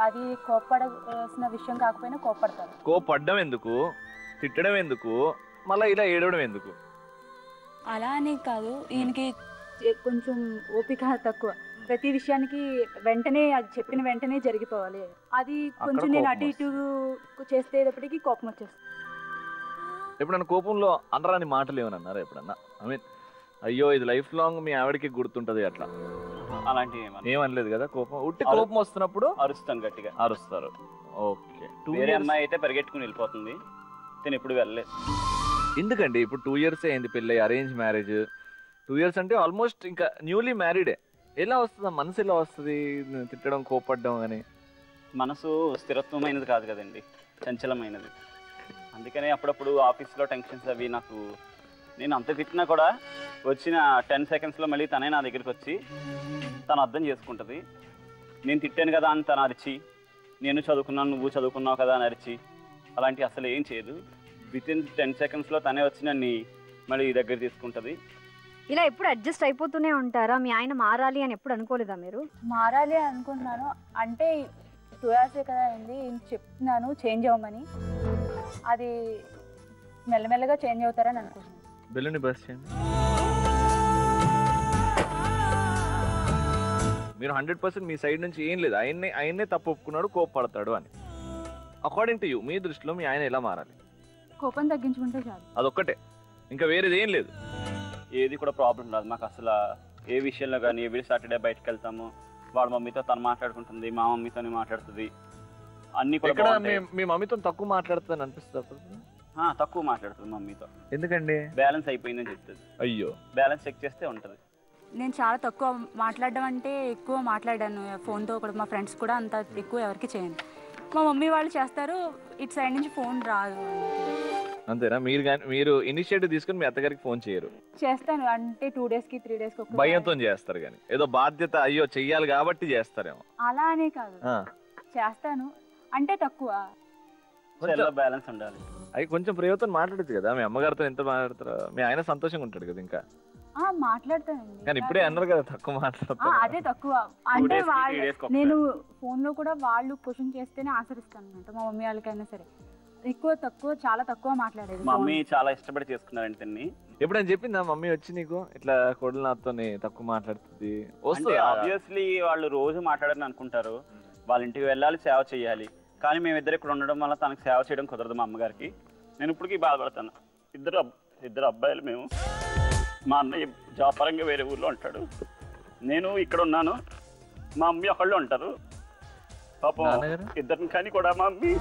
అది కోప్పడాల్సిన విషయం కాకపోయినా కోప్పడతారు. కోపడ్డం ఎందుకు, తిట్టడం ఎందుకు, మళ్ళీ ఇలా ఏడవడం ఎందుకు? అలా అని కాదు, ఈయనకి కొంచెం ఓపిక తక్కువ. ప్రతి విషయానికి వెంటనే అది చెప్పిన వెంటనే జరిగిపోవాలి. అది కొంచెం నేను అటు ఇటు చేసేటప్పటికి కోపం వచ్చేస్తుంది. ఎప్పుడన్నా కోపంలో అనరాని మాటలు ఏమని అన్నారా ఎప్పుడన్నా? ఐ మీన్ అయ్యో ఇది లైఫ్ లాంగ్ మీ ఆవిడకి గుర్తుంటది అట్లా? అలాంటివి ఏమనలేదు కదా? కోపం వస్తున్నప్పుడు అరుస్తాను, గట్టిగా అరుస్తారు. ఓకే. వేరే అమ్మాయి అయితే పరిగెట్టుకుని వెళ్ళిపోతుంది, నేను ఎప్పుడు వెళ్ళలేదు. ఎందుకండి ఇప్పుడు 2 years అయింది పెళ్ళి, అరేంజ్ మ్యారేజ్. 2 years అంటే ఆల్మోస్ట్ ఇంకా న్యూలీ మ్యారీడే. ఎలా వస్తుంది మనసు, ఎలా వస్తుంది తిట్టడం, కోపడ్డం అని? మనసు స్థిరత్వమైనది కాదు కదండి, చంచలమైనది. అందుకనే అప్పుడప్పుడు ఆఫీస్లో టెన్షన్స్ అవి నేను అంత తిట్టినా కూడా వచ్చిన 10 secondsలో మళ్ళీ తనే నా దగ్గరికి వచ్చి తను అర్థం చేసుకుంటుంది. నేను తిట్టాను కదా అని తను అరిచి, నేను చదువుకున్నాను నువ్వు చదువుకున్నావు కదా అని అరిచి అలాంటివి అసలు ఏం చేయదు. వితిన్ 10 secondsలో తనే వచ్చి నన్ను మళ్ళీ దగ్గర తీసుకుంటుంది. ఇలా ఎప్పుడు అడ్జస్ట్ అయిపోతూనే ఉంటారా? మీ ఆయన మారాలి అని ఎప్పుడు అనుకోలేదా మీరు? మారాలి అనుకుంటున్నాను, అంటే 2 years కదా అయింది, చెప్తున్నాను చేంజ్ అవ్వమని. అది మెల్లమెల్లగా చేంజ్ అవుతారని అనుకుంటున్నాను. బెలూని బస్ చేయండి. మీరు 100% మీ సైడ్ నుంచి ఏం లేదు, ఆయన్నే తప్పు ఒప్పుకున్నాడు, కోపపడతాడు అని. అకార్డింగ్ టు యూ, మీ దృష్టిలో మీ ఆయన ఎలా మారాలి? కోపం తగ్గించుకుంటే చాలు, అదొక్కటే, ఇంకా వేరేది ఏం లేదు. ఏది కూడా ప్రాబ్లం రాదు మాకు అసలు. ఏ విషయంలో కానీ ఎవ్రీ సాటర్డే బయటకు వెళ్తాము, వాళ్ళ మమ్మీతో తను మాట్లాడుకుంటుంది, మా మమ్మీతోనే మాట్లాడుతుంది. అన్ని కూడా మీ మమ్మీతో తక్కువ మాట్లాడుతుంది అనిపిస్తుంది? తక్కువ మాట్లాడుతుంది మమ్మీతో. ఎందుకండి? బ్యాలెన్స్ అయిపోయిందని చెప్తుంది. అయ్యో, బ్యాలెన్స్ చెక్ చేస్తే ఉంటుంది. నేను చాలా తక్కువ మాట్లాడడం, అంటే ఎక్కువ మాట్లాడాను ఫోన్తో కూడా. మా ఫ్రెండ్స్ కూడా అంత ఎక్కువ ఎవరికి చేయను. మా మమ్మీ వాళ్ళు చేస్తారు, ఇటు సైడ్ నుంచి ఫోన్ రాదు. అంతేనా? మీరు ఇనిషియేటివ్ తీసుకుని మీ అత్తగారికి ఫోన్ చేయరు? చేస్తాను, అంటే 2 daysకి 3 daysకి భయంతో చేస్తారు, కానీ ఏదో బాధ్యత, అయ్యో చెయ్యాలి కాబట్టి చేస్తారేమో. అలా అనే కాదు, చేస్తాను అంటే తక్కువ. బ్యాలెన్స్ ఉండాలి. అవి కొంచెం ప్రేమతో మాట్లాడచ్చు కదా. మీ అమ్మగారితో ఎంత మాట్లాడతారో, మీ ఆయన సంతోషంగా ఉంటాడు కదా ఇంకా. మాట్లాడతానండి, కానీ ఇప్పుడే అన్నారు కదా తక్కువ మాట్లాడతారు. అదే తక్కువ అంటే నేను ఫోన్ లో కూడా వాళ్ళు క్వశ్చన్ చేస్తేనే ఆన్సర్ ఇస్తాను అనమాట. మా మమ్మీ వాళ్ళకైనా సరే చాలా తక్కువ మాట్లాడేది. మమ్మీ చాలా ఇష్టపడి చేసుకున్నారంటే. ఎప్పుడైనా చెప్పిందా మమ్మీ వచ్చి నీకు ఇట్లా కొడులు నాతో తక్కువ మాట్లాడుతుంది? ఆబ్వియస్లీ వాళ్ళు రోజు మాట్లాడాలని అనుకుంటారు, వాళ్ళ ఇంటికి వెళ్ళాలి, సేవ చేయాలి. కానీ మేమిద్దరు ఇక్కడ ఉండడం వల్ల తనకు సేవ చేయడం కుదరదు మా అమ్మగారికి. నేను ఇప్పటికీ బాధపడతాను. ఇద్దరు అబ్బాయిలు మేము. మా అన్నయ్య జాబ్ పరంగా వేరే ఊర్లో ఉంటాడు, నేను ఇక్కడ ఉన్నాను. మా మమ్మీ ఒకళ్ళు ఉంటారు పాపం, ఇద్దరిని కానీ కూడా మా మమ్మీ.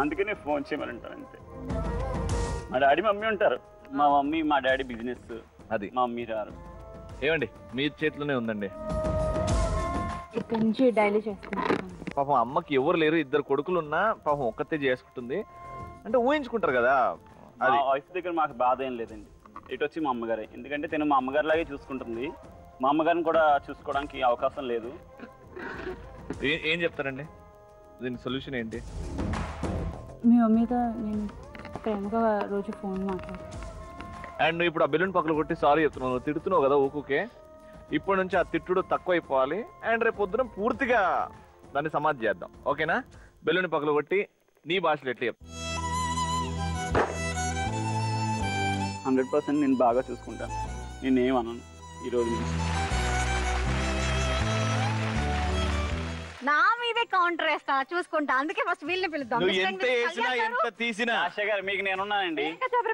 అందుకనే ఫోన్ చేయమని అంటారు అంతే. మా డాడీ మమ్మీ ఉంటారు, మా మమ్మీ మా డాడీ బిజినెస్, అది మా మమ్మీ రారు. ఏమండి మీ చేతిలోనే ఉందండి. ఇక్కడ నుంచి డైలీ చేస్తున్నాను. పాపం అమ్మకి ఎవరు లేరు, 2 కొడుకులు ఉన్నా పాపం ఒక్కతే చేసుకుంటుంది అంటే ఊహించుకుంటారు కదా. మా వైఫ్ దగ్గర మాకు బాధ ఏం లేదండి, ఇటు వచ్చి మా అమ్మగారే. ఎందుకంటే తను మా అమ్మగారి లాగే చూసుకుంటుంది, మా అమ్మగారిని కూడా చూసుకోవడానికి అవకాశం లేదు. ఏం చెప్తారండి దీని సొల్యూషన్ ఏంటి? మీ మమ్మీతో నేను ప్రేమగా రోజు ఫోన్ మాట్లాడుతాను. అండ్ ఇప్పుడు ఆ బెలూన్ పక్కన కొట్టి సారీ చెప్తున్నావు, తిడుతున్నావు కదా ఊకే. ఇప్పటి నుంచి ఆ తిట్టుడు తక్కువ అయిపోవాలి, అండ్ రేపు పొద్దున పూర్తిగా దాన్ని సమాధి చేద్దాం, ఓకేనా? బెలూన్ పక్కన కొట్టి నీ భాషలో ఎట్లా చెప్తా? 100% నేను బాగా చూసుకుంటాను, నేనేమన్నాను ఈరోజు నుంచి. నా మీద మీదే కౌంటర్ వేస్తా చూసుకుంటా. అందుకే ఫస్ట్ వీళ్ళని పిలుద్దాం. నువ్వు ఎంత వేసినా ఎంత తీసినా ఆశ గారు మీకు నేనున్నానండి.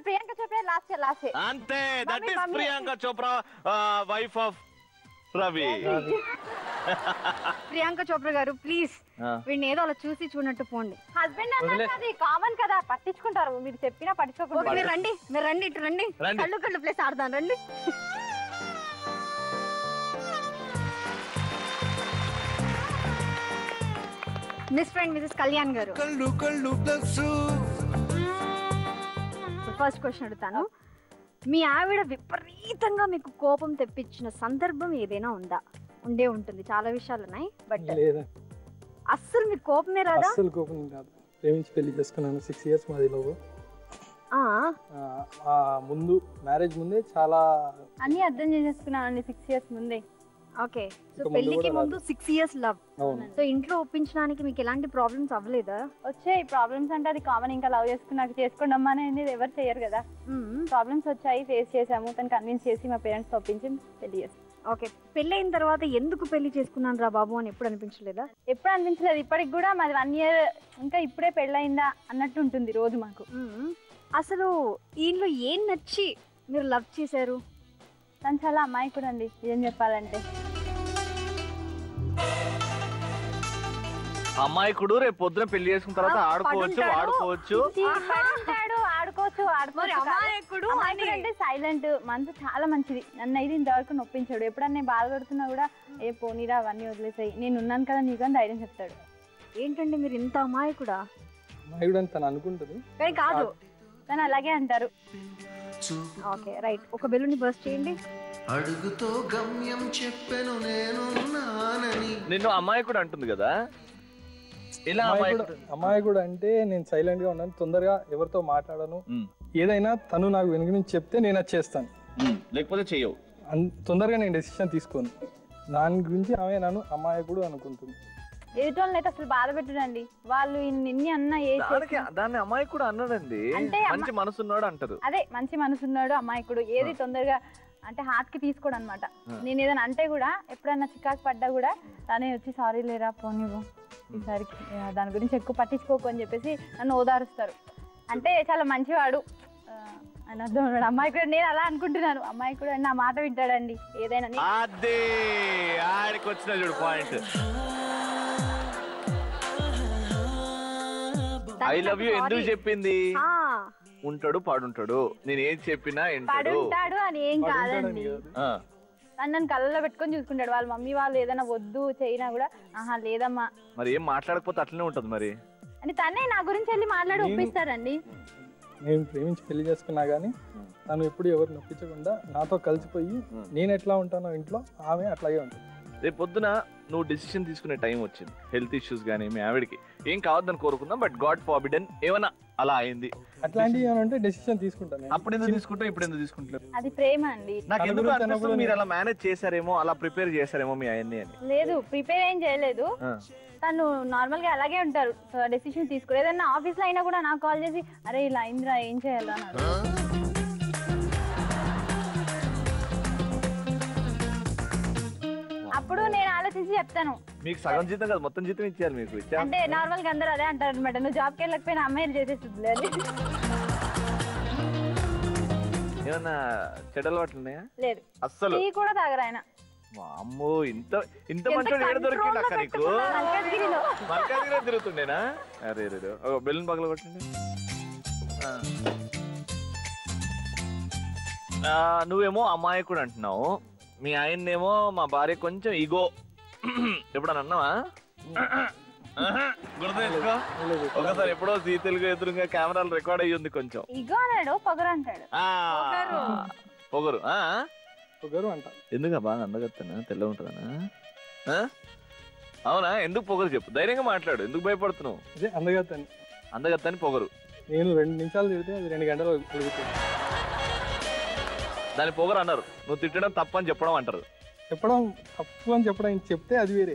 ప్రియాంక చోప్రా లాస్ట్ అంతే. That is Priyanka Chopra, wife of Ravi. Priyanka Chopra గారు ప్లీజ్ వీడిని ఏదో అలా చూసి చూడనట్టు పోండి. హస్బెండ్ అన్నది కామన్ కదా, పట్టించుకుంటారు. మీరు చెప్పినా పట్టించుకోకుండా. మీరు రండి ఇటు రండి. కళ్ళు ప్లేస్ ఆడదాం రండి. Miss friend Mrs Kalyan garu, first question అడుగుతాను. మీ ఆవిడ విపరీతంగా మీకు కోపం తెప్పించిన సందర్భం ఏదైనా ఉందా? ఉండే ఉంటుంది, చాలా విషయాలు ఉన్నాయి. బట్ అస్సలు మీకు కోపమే రాదా? అస్సలు కోపం రాదు. ప్రేమించి పెళ్లి చేసుకున్నాను. 6 years మాది లవ్. ముందు మ్యారేజ్ ముందే చాలా అన్ని అర్థం చేసేసుకున్నానండి 6 years ముందే. ఓకే, సో పెళ్లికి ముందు 6 years లవ్. సో ఇంట్లో ఒప్పించడానికి మీకు ఎలాంటి ప్రాబ్లమ్స్ అవ్వలేదా? వచ్చాయి ప్రాబ్లమ్స్, అంటే అది కామన్. ఇంకా లవ్ చేసుకున్నాక చేసుకోండి అమ్మా అనేది ఎవరు చేయరు కదా. ప్రాబ్లమ్స్ వచ్చాయి, ఫేస్ చేసాము. తను కన్విన్స్ చేసి మా పేరెంట్స్ ఒప్పించి పెళ్లి చేస్తాం. ఓకే, పెళ్లి అయిన తర్వాత ఎందుకు పెళ్లి చేసుకున్నాను రా బాబు అని ఎప్పుడు అనిపించలేదా? ఎప్పుడు అనిపించలేదు. ఇప్పటికి కూడా మాది 1 year, ఇంకా ఇప్పుడే పెళ్ళయిందా అన్నట్టు ఉంటుంది రోజు మాకు. అసలు ఈయనలో ఏం నచ్చి మీరు లవ్ చేశారు? తను చాలా అమాయకుడు అండి, ఏం చెప్పాలంటే. అమాయకుడు, రేపు పొద్దున పెళ్లి చేసుకున్న తర్వాత ఆడుకోవచ్చు, వాడుకోవచ్చు, అమాయకుడు అంటే సైలెంట్, మనసు చాలా మంచిది. నన్ను అయితే ఇంతవరకు నొప్పించాడు. ఎప్పుడన్నా నేను బాధపడుతున్నా కూడా ఏ పోనీరా అవన్నీ వదిలేసాయి, నేను ఉన్నాను కదా నీకు అని ధైర్యం చెప్తాడు. ఏంటండి మీరు ఇంత అమాయకుడా? అమాయకుడు అని తను అనుకుంటుంది కానీ కాదు, తను అలాగే అంటారు. ఓకే రైట్, ఒక బెలూన్ బర్స్ట్ చేయండి. అడుగుతో గమ్యం చెప్పెను నేను నిన్ను అమాయకుడు అంటుంది కదా. అమాయకుడు అంటే నేను సైలెంట్ గా ఉన్నాను, తొందరగా ఎవరితో మాట్లాడను. ఏదైనా తను నాకు వెనుక నుంచి చెప్తే నేను అది చేస్తాను, లేకపోతే చెయ్యవు. తొందరగా నేను డెసిషన్ తీసుకోను. దాని గురించి ఆమె నన్ను అమాయకుడు అనుకుంటుంది. ఎదుటోళ్ళని అయితే అసలు బాధ పెట్టడండి. వాళ్ళు ఇన్ని అన్న దాన్ని అమాయకుడు అన్నాడండి. అంటే మంచి మనసున్నాడు అంటారు. అదే మంచి మనసున్నాడు అమాయకుడు. ఏది తొందరగా అంటే హార్ట్ కి తీసుకోడు అనమాట. నేను ఏదైనా అంటే కూడా ఎప్పుడన్నా చికాకు పడ్డా కూడా తనే వచ్చి సారీ లేరా పోనివ్వు, ఈసారికి దాని గురించి ఎక్కువ పట్టించుకోకు అని చెప్పేసి నన్ను ఓదారుస్తారు. అంటే చాలా మంచివాడు అని అర్థం అన్నాడు. అమ్మాయికుడు నేను అలా అనుకుంటున్నాను. అమ్మాయికుడు నా మాట వింటాడండి ఏదైనా. ఐ లవ్ యూ ఎందుకు చెప్పింది? ఉంటాడు పాడుంటాడు, నేను ఏం చెప్పినా పాడుంటాడు అని ఏం కాదండి. నన్ను కళ్ళలో పెట్టుకొని చూసుకుంటాడు. వాళ్ళ మమ్మీ వాళ్ళు ఏదైనా వద్దు చేయినా కూడా ఆహా లేదమ్మా. మరి ఏం మాట్లాడకపోతే అట్లనే ఉంటది మరి అని తనే నా గురించి వెళ్ళి మాట్లాడి ఒప్పిస్తారండి. నేను ప్రేమించి పెళ్లి చేసుకున్నా గానీ తను ఎప్పుడు ఎవరు నొప్పించకుండా నాతో కలిసిపోయి నేను ఎట్లా ఉంటానో ఇంట్లో ఆమె అట్లాగే ఉంటుంది. రేపు పొద్దున నువ్వు డిసిషన్ తీసుకునే టైం వచ్చింది, హెల్త్ ఇష్యూస్ కానీ మీ ఆవిడకి ఏం కావద్దని కోరుకుందాం, బట్ గాడ్ ఫార్బిడెన్ ఏమన్నా అలా అయింది అట్లాంటివి ఏమంటే డెసిషన్ తీసుకుంటాను. అప్పుడు ఎందుకు తీసుకుంటావు, ఇప్పుడు ఎందుకు తీసుకుంటారు? అది ప్రేమ అండి. నాకు ఎందుకు అనిపిస్తుంది మీరు అలా మేనేజ్ చేశారేమో, అలా ప్రిపేర్ చేశారేమో మీ ఆయన్ని అని. లేదు ప్రిపేర్ ఏం చేయలేదు. తను నార్మల్ గా అలాగే ఉంటారు, డెసిషన్ తీసుకోరు. ఏదన్నా ఆఫీస్ లో అయినా కూడా నాకు కాల్ చేసి అరే ఇలా అయిందిరా ఏం చేయాలా అప్పుడు నేను ఆలోచించి చెప్తాను. మీకు సగం జీతం కదా మొత్తం జీతం ఇచ్చేయాలి మీకు. అంటే నార్మల్ గా అందరూ అదే అంటారు అనమాట, నువ్వు జాబ్కి వెళ్ళకపోయినా అమ్మాయిలు చేసేస్తుంది అని. ఏమన్నా చెడ్డ అలవాట్లు ఉన్నాయా? లేదు అస్సలు. టీ కూడా తాగరు ఆయన. అమ్మో ఇంత ఇంత మంచోడు ఏడ దొరికింది అక్క నీకు? మల్కాజ్గిరిలో తిరుగుతుండేనా? అరే రే బెలూన్ పగల కొట్టండి. నువ్వేమో అమాయకుడు అంటున్నావు, మీ ఆయన్నేమో మా భార్య కొంచెం ఈగో. ఎప్పుడన్నా అన్నావా? గుర్తుగా ఒకసారి ఎప్పుడో జీ తెలుగు ఎదురుగా కెమెరాలు రికార్డ్ అయ్యి ఉంది. కొంచెం ఈగో అన్నాడు, పొగరు అంటాడు. పొగరు పొగరు అంట. ఎందుకు బాగా అందగత్తనా తెల్ల ఉంటుందనా? అవునా? ఎందుకు పొగరు చెప్పు, ధైర్యంగా మాట్లాడు. ఎందుకు భయపడుతున్నావు? అదే అందగత్తని. అందగత్తని పొగరు. నేను 2 నిమిషాలు తిడితే అది 2 గంటలు ఉడుగుతుంది. దాని పొగరు అన్నారు. నువ్వు తిట్టడం తప్పని చెప్పడం అంటారు. చెప్పడం తప్పు అని చెప్పడం చెప్తే అది వేరే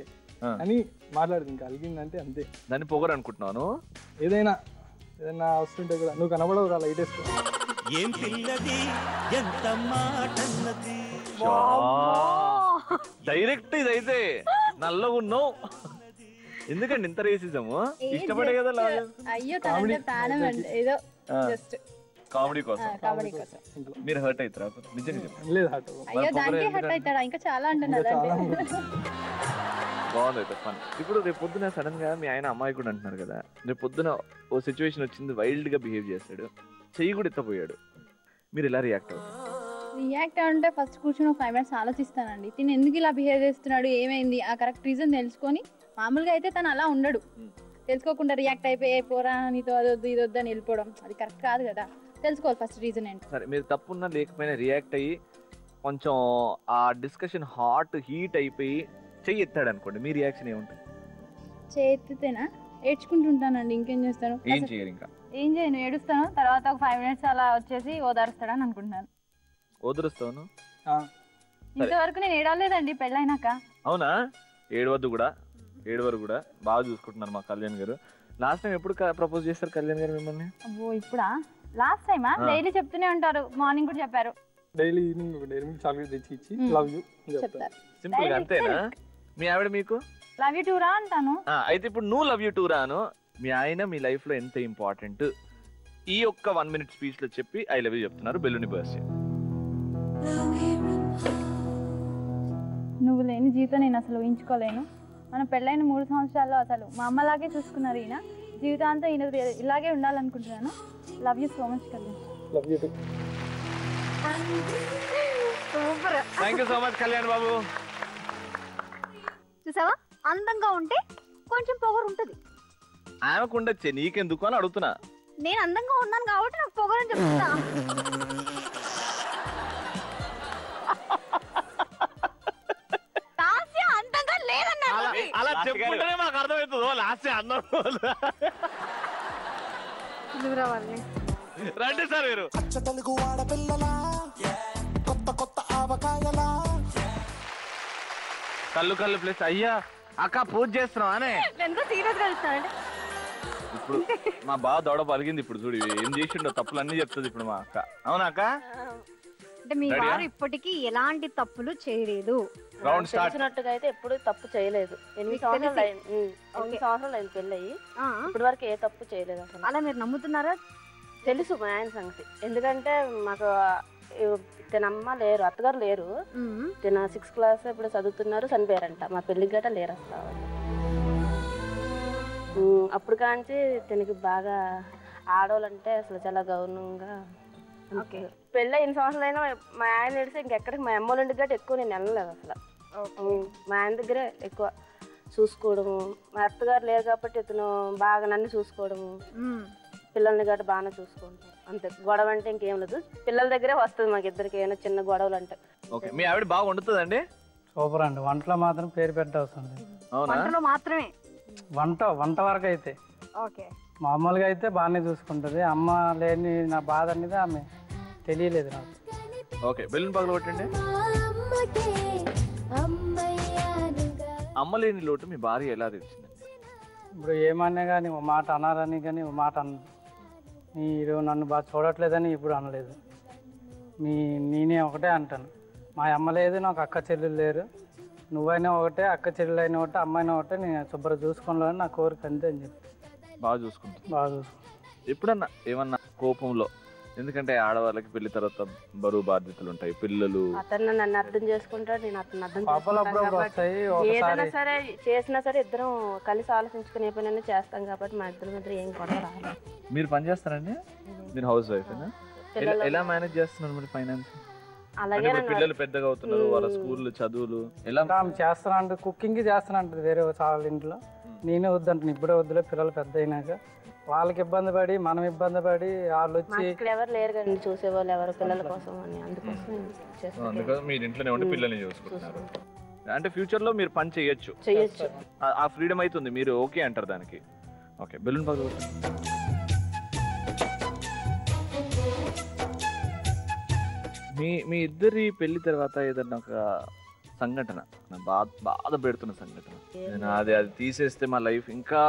అని మాట్లాడదు. ఇంకా అలిగిందంటే అంతే. దాన్ని పొగరు అనుకుంటున్నాను. ఏదైనా వస్తుంటే కూడా నువ్వు కనబడవు రా లైట్ వేసుకో. ఏం పిల్లది ఎంత మాటన్నది. డైరెక్ట్ ఇదైతే నల్లగా ఉన్నావు. ఎందుకండి ఇంత రేసిజము? ఇష్టపడే కదా అయ్యో తనంటే ప్రాణం అండి, ఏదో జస్ట్ కామెడీ కోసం. కామెడీ కోసం. మీరు హర్ట్ అవుతారా నిజంగా చెప్పండి? లేదు హర్ట్ అయ్యో దానికే హర్ట్ అవుతాడా? ఇంకా చాలా అంటున్నారు బాగుంది అయితే ఫన్. ఇప్పుడు రేపు పొద్దున సడన్ గా మీ ఆయన అమ్మాయి కూడా అంటున్నారు కదా, రేపు పొద్దున ఓ సిచ్యువేషన్ వచ్చింది, వైల్డ్ గా బిహేవ్ చేస్తాడు, చెయ్యి కూడా ఎత్తపోయాడు, మీరు ఎలా రియాక్ట్ అవుతారు? రియాక్ట్ అంటే ఫస్ట్ కూర్చొని ఒక 5 minutes ఆలోచిస్తానండి. తిను ఎందుకు ఇలా బిహేవ్ చేస్తున్నాడు, ఏమైంది, ఆ కరెక్ట్ రీజన్ తెలుసుకొని. మామూలుగా అయితే తను అలా ఉండడు, తెలుసుకోకుండా రియాక్ట్ అయిపోయి పోరా నీతో అదొద్దు ఇదొద్దు అని వెళ్ళిపోవడం, అది కరెక్ట్ కాదు కదా. తెలుసుకోవాలి ఫస్ట్ రీజన్ ఏంటి. సరే మీరు తప్పున్నా లేకపోయినా రియాక్ట్ అయ్యి కొంచెం ఆ డిస్కషన్ హీట్ అయిపోయి చెయ్యి ఎత్తాడు అనుకోండి, మీ రియాక్షన్ ఏముంటుంది? చేతితేనా ఏడ్చుకుంటుంటానండి, ఇంకేం చేస్తాను. ఏం చేయరు ఇంకా? ఏం చేయను, ఏడుస్తాను. తర్వాత ఒక 5 minutes అలా వచ్చేసి ఓదారుస్తాడని అనుకుంటున్నాను. ఓదురుస్తాను. ఇంతవరకు నేను ఏడవలేదండి పెళ్ళైనాక. అవునా? ఏడవద్దు కూడా, ఏడవరు కూడా, బాగా చూసుకుంటున్నారు మా కళ్యాణ్ గారు. లాస్ట్ టైం ఎప్పుడు ప్రపోజ్ చేస్తారు కళ్యాణ్ గారు మిమ్మల్ని? అబ్బో ఇప్పుడా? లాస్ట్ టైమా? డైలీ చెప్తూనే ఉంటారు, మార్నింగ్ కూడా చెప్పారు. డైలీ ఈవినింగ్ చాక్లెట్ తెచ్చి ఇచ్చి లవ్ యూ చెప్తారు. సింపుల్ గా అంతేనా? మీ ఆవిడ మీకు లవ్ యూ టూ రా అంటాను. అయితే ఇప్పుడు నువ్వు లవ్ యూ టూ రాను, మీ ఆయన మీ లైఫ్ లో ఎంత ఇంపార్టెంట్ ఈ ఒక్క 1 minute స్పీచ్ లో చెప్పి ఐ లవ్ యూ చెప్తున్నారు. బెలూని బర్స్. నువ్వు లేని జీవితం నేను అసలు ఊహించుకోలేను. మన పెళ్ళైన 3 సంవత్సరాల్లో అసలు మా అమ్మలాగే చూసుకున్నారు ఈయన. జీవితాంతం ఈయన ఇలాగే ఉండాలనుకుంటున్నాను. Love you so much Kalyan. Love you too. Super. Thank you so much Kalyan Babu. చూసావా, అందంగా ఉంటే కొంచెం పొగరు ఉంటది. ఆమెకు ఉండొచ్చే, నీకెందుకు అని అడుగుతున్నా. నేను అందంగా ఉన్నాను కాబట్టి నాకు పొగరు అని చెప్తున్నా. అలా చెప్పుకుంటేనే మాకు అర్థమవుతుందో లాస్ట్ అన్నం. రండి సార్ మీరు. కళ్ళు ప్లేస్. అయ్యా అక్క పూజ చేస్తున్నాం అనే ఇప్పుడు మా బావ దొడ పలిగింది. ఇప్పుడు చూడు ఏం చేసిండో, తప్పులు అన్ని చెప్తుంది ఇప్పుడు మా అక్క. అవునా అక్క? అంటే మీ వారు ఇప్పటికీ ఎలాంటి తప్పులు చేయలేదు. Round start. తెలిసినట్టుగా అయితే ఎప్పుడు తప్పు చేయలేదు. 8 సంవత్సరాలు అయింది పెళ్ళయి, ఇప్పటి వరకు ఏ తప్పు చేయలేదు అసలు. అలా మీరు నమ్ముతున్నారా? తెలుసు మా ఆయన సంగతి. ఎందుకంటే మాకు తినమ్మ లేరు, అత్తగారు లేరు. తిన 6th class ఇప్పుడు చదువుతున్నారు, చనిపోయారంట. మా పెళ్లికి గట్రా లేరు అసలు. అప్పుడు కాంచి తినకి బాగా ఆడవాళ్ళంటే అసలు చాలా గౌరవంగా. పెళ్ళి 8 సంవత్సరాలు అయినా మా ఆయన ఏడిస్తే ఇంకెక్కడికి మా అమ్మ ఇంటికి గట్రా ఎక్కువ నేను వెళ్ళలేదు అసలు. మా ఆయన దగ్గరే ఎక్కువ చూసుకోవడము. మా అత్తగారు లేరు కాబట్టి ఇతను బాగా నన్ను చూసుకోవడము, పిల్లల్ని గట్రా బాగానే చూసుకుంటాం. అంతే, గొడవ అంటే ఇంకేం లేదు. పిల్లల దగ్గరే వస్తుంది మాకు ఇద్దరికి ఏమైనా చిన్న గొడవలు అంటే. మీ ఆవిడ బాగా వండుతుందండి? సూపర్ అండి. వంటలో మాత్రం పేరు పెట్టవస్తుంది. వంటలో మాత్రమే? వంట వరకు అయితే మామూలుగా అయితే బాగానే చూసుకుంటుంది. అమ్మ లేని నా బాధ అనేది ఆమె తెలియలేదు నాకు. ఓకే, బెలూన్ పగల కొట్టండి. అమ్మ లేని లోటు మీ భార్య ఎలా తెచ్చింది? ఇప్పుడు ఏమన్నా కానీ ఒక మాట అనాలని కానీ ఒక మాట మీరు నన్ను బాగా చూడట్లేదని ఇప్పుడు అనలేదు. నేనే ఒకటే అంటాను, మా అమ్మ లేదు, నాకు అక్క చెల్లెలు లేరు, నువ్వైనా ఒకటే, అక్క చెల్లెలు అయినా ఒకటే, అమ్మాయినా ఒకటే, నేను శుభ్రం చూసుకోవాలని నా కోరిక అంతే అని చెప్పి. బాగా చూసుకుంటాను. బాగా చూసుకుంటాను. ఎప్పుడన్నా ఏమన్నా కోపంలో, ఎందుకంటే ఆడవాళ్ళకి పెళ్లి తర్వాత బరువు బాధ్యతలు ఉంటాయి, పిల్లలు. అతను నన్ను అర్థం చేసుకుంటాడు, నేను అతను అర్థం చేసుకుంటాను. ఏదైనా సరే చేసినా సరే ఇద్దరం కలిసి ఆలోచించుకునే పని చేస్తాం కాబట్టి మా ఇద్దరి మధ్య ఏం గొడవ రాలేదు. మీరు పని చేస్తారండి? మీరు హౌస్ వైఫ్? ఎలా మేనేజ్ చేస్తున్నారు మరి ఫైనాన్స్? అలాగే పిల్లలు పెద్దగా అవుతున్నారు, వాళ్ళ స్కూల్ చదువులు ఎలా చేస్తాను అంటే కుకింగ్ చేస్తాను అంటది వేరే చాలా ఇంట్లో. నేనే వద్దంటాను, ఇప్పుడే వద్దులే, పిల్లలు పెద్ద అయినాక వాళ్ళకి ఇబ్బంది పడి మనం ఇబ్బంది పడి వాళ్ళు వచ్చి ఎవరు లేరు కానీ చూసేవాళ్ళు ఎవరు పిల్లల కోసం అని, అందుకోసం మీరు ఇంట్లోనే ఉండి పిల్లల్ని చూసుకుంటున్నారు. అంటే ఫ్యూచర్ లో మీరు పని చేయొచ్చు, ఆ ఫ్రీడమ్ అవుతుంది, మీరు ఓకే అంటారు దానికి. ఓకే, బెలూన్ పగల. మీ ఇద్దరి పెళ్లి తర్వాత ఏదన్నా ఒక సంఘటన, బాధ పెడుతున్న సంఘటన, నేను అది తీసేస్తే మా లైఫ్ ఇంకా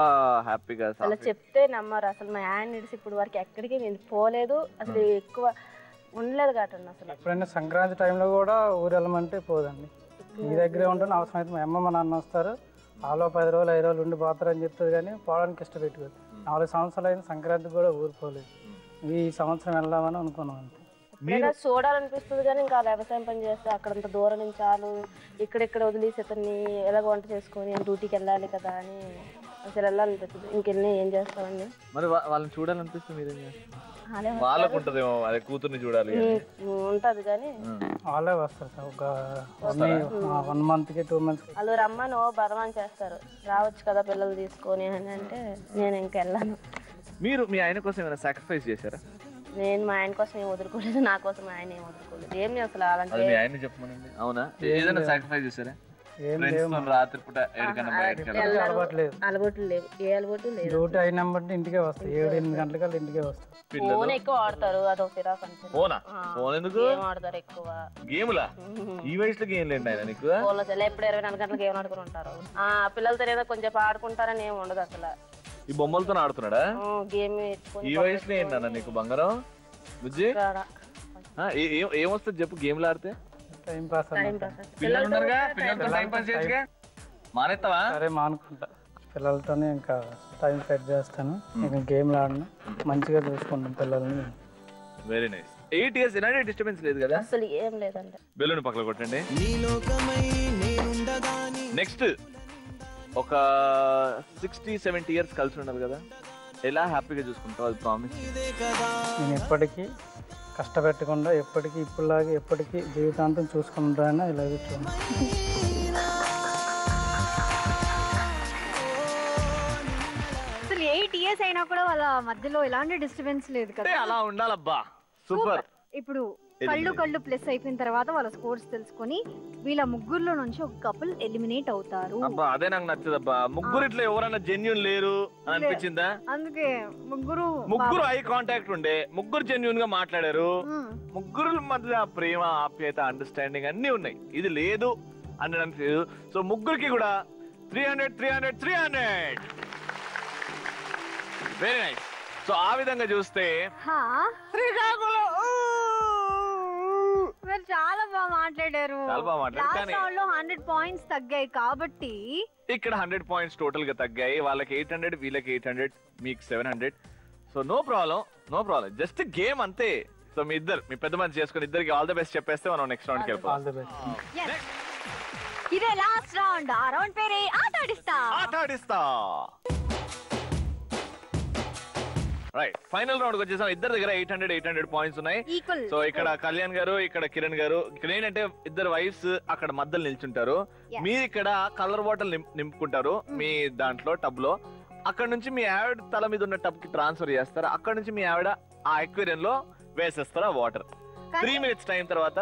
హ్యాపీగా? అలా చెప్తే నమ్మరు అసలు. మా ఆయన నిడిసి ఇప్పుడు వరకు ఎక్కడికి నేను పోలేదు, అసలు ఎక్కువ ఉండలేదు కాటండి అసలు. ఎప్పుడైనా సంక్రాంతి టైంలో కూడా ఊరు వెళ్ళమంటే పోదండి, మీ దగ్గరే ఉంటాను. అవసరమైతే మా అమ్మ మా నాన్న వస్తారు, వాళ్ళు 10 రోజులు 5 రోజులు ఉండి పోతారని చెప్తుంది కానీ పోవడానికి ఇష్టపెట్టుకోదు. 4 సంవత్సరాలు అయిన సంక్రాంతి కూడా ఊరిపోలేదు. ఈ సంవత్సరం వెళ్దామని అనుకున్నాం అంతే. ఎప్పుడైనా చూడాలనిపిస్తుంది కానీ ఇంకా వ్యవసాయం పని చేస్తే అక్కడంత దూరం నుంచి చాలు ఇక్కడెక్కడ వదిలేసి అతన్ని ఎలాగ వంట చేసుకొని డ్యూటీకి వెళ్ళాలి కదా అని అసలు వెళ్ళాలనిపిస్తుంది. ఇంకెళ్ళి ఏం చేస్తామండి. మరి వాళ్ళని చూడాలనిపిస్తుంది మీరేం చేస్తారు? వాళ్ళకు ఉంటదేమో అదే కూతుర్ని చూడాలి ఉంటది కానీ వాళ్ళే వస్తారు సార్. ఒక 1 monthకి 2 months వాళ్ళు రమ్మను బలమాన్ చేస్తారు. రావచ్చు కదా పిల్లలు తీసుకొని అని అంటే నేను ఇంకా వెళ్ళాను. మీరు మీ ఆయన కోసం ఏమైనా సాక్రిఫైస్ చేశారా? నేను మా ఆయన కోసం ఏం వదులుకోలేదు, నా కోసం మా ఆయన ఏం వదులుకోలేదు. ఏమి అసలు అలాంటి మీ ఆయన చెప్పమనండి. అవునా? ఏదైనా సాక్రిఫైస్ చేశారా? రాత్రి పూట అలవాటు లేవు, ఏ అలవాటు లేదు. డ్యూటీ అయినప్పుడు ఇంటికే వస్తాయి. 7-8 గంటలకల్లా ఇంటికే వస్తాయి. ఫోన్ ఎక్కువ ఆడతారు, అదొక సిరాక్ అంటే. ఫోన్ ఎందుకు ఆడతారు ఎక్కువ? గేమ్లా? ఈ వయసులో గేమ్ లేండి ఆయన నీకు? ఫోన్లో ఎప్పుడు 24 గంటలు గేమ్ ఆడుకుని ఉంటారు. పిల్లలతో ఏదో కొంచెం ఆడుకుంటారని ఏమి ఉండదు అసలు. ఈ బొమ్మలతో ఆడుతున్నాడా? గేమ్ ఈ వయసులో ఏంటన్నా నీకు బంగారం బుజ్జి? ఏమొస్తుంది చెప్పు గేమ్లు ఆడితే? Time pass. పిల్లలు ఉన్నారుగా, పిల్లలతో టైం పాస్ చేయొచ్చుగా. మానేస్తావా? సరే మానుకుంటా. పిల్లలతోనే ఇంకా టైం సెట్ చేస్తాను. ఇంకా గేమ్లు ఆడను, మంచిగా చూసుకుంటాం పిల్లల్ని. Very nice. 8 years ఎలాంటి డిస్టర్బెన్స్ లేదు కదా? అసలు ఏం లేదండి. బెలూన్ పక్కన కొట్టండి. నెక్స్ట్ ఒక 60-70 years కలిసి ఉన్నారు కదా, ఎలా హ్యాపీగా చూసుకుంటావు? అది ప్రామిస్. నేను ఎప్పటికీ కష్టపెట్టకుండా ఎప్పటికీ ఇప్పుడులాగే ఎప్పటికీ జీవితాంతం చూసుకుంటానని ఇలా చూస్తున్నాను. అసలు 8 years అయినా కూడా వాళ్ళ మధ్యలో ఎలాంటి డిస్టర్బెన్స్ లేదు కదా? అలా ఉండాలబ్బా. సూపర్. ఇప్పుడు కళ్ళు ప్లస్ అయిపోయిన తర్వాత వాళ్ళ స్కోర్స్ తెలుసుకొని వీళ్ళ ముగ్గురులో నుంచి ఒక కపుల్ ఎలిమినేట్ అవుతారు. అబ్బా అదే నాకు నచ్చదబ్బా. ముగ్గురు ఇట్లా ఎవరైనా జెన్యూన్ లేరు అని అనిపించిందా? అందుకే ముగ్గురు ఐ కాంటాక్ట్ ఉండే, ముగ్గురు జెన్యూన్ గా మాట్లాడారు. ముగ్గురు మధ్య ప్రేమ, ఆప్యాయత, అండర్స్టాండింగ్ అన్ని ఉన్నాయి. ఇది లేదు అని అనిపించదు. సో ముగ్గురికి కూడా 300. Very nice. సో ఆ విధంగా చూస్తే శ్రీకాకుళం చాలా బాగా మాట్లాడారు. 100 points తగ్గాయి కాబట్టి ఇక్కడ 100 points టోటల్ గా తగ్గాయి. వాళ్ళకి 800, వీళ్ళకి 800, మీకు 700. So no problem, just game అంతే. సో మీ పెద్ద మంది చేసుకుని ఇద్దరికి ఆల్ ద బెస్ట్ చెప్పేస్తే మనం నెక్స్ట్ రౌండ్ కి వెళ్ళిపోవాలి. ఇదే లాస్ట్ రౌండ్. ఆ రౌండ్ పేరే ఆటాడిస్తా. రైట్, ఫైనల్ రౌండ్ వచ్చేసాం. ఇద్దరు దగ్గర 800 పాయింట్స్ ఉన్నాయి. సో ఇక్కడ కళ్యాణ్ గారు, ఇక్కడ కిరణ్ గారు. ఇక్కడ ఏంటంటే ఇద్దరు వైఫ్స్ అక్కడ మధ్యలో నిల్చుంటారు. మీరు ఇక్కడ కలర్ బాటిల్ నింపుకుంటారు మీ దాంట్లో టబ్ లో. అక్కడ నుంచి మీ ఆవిడ తల మీద ఉన్న టబ్ కి ట్రాన్స్ఫర్ చేస్తారు. అక్కడ నుంచి మీ ఆవిడ ఆ ఎక్వేరియం లో వేసేస్తారు ఆ వాటర్. 3 minutes టైం తర్వాత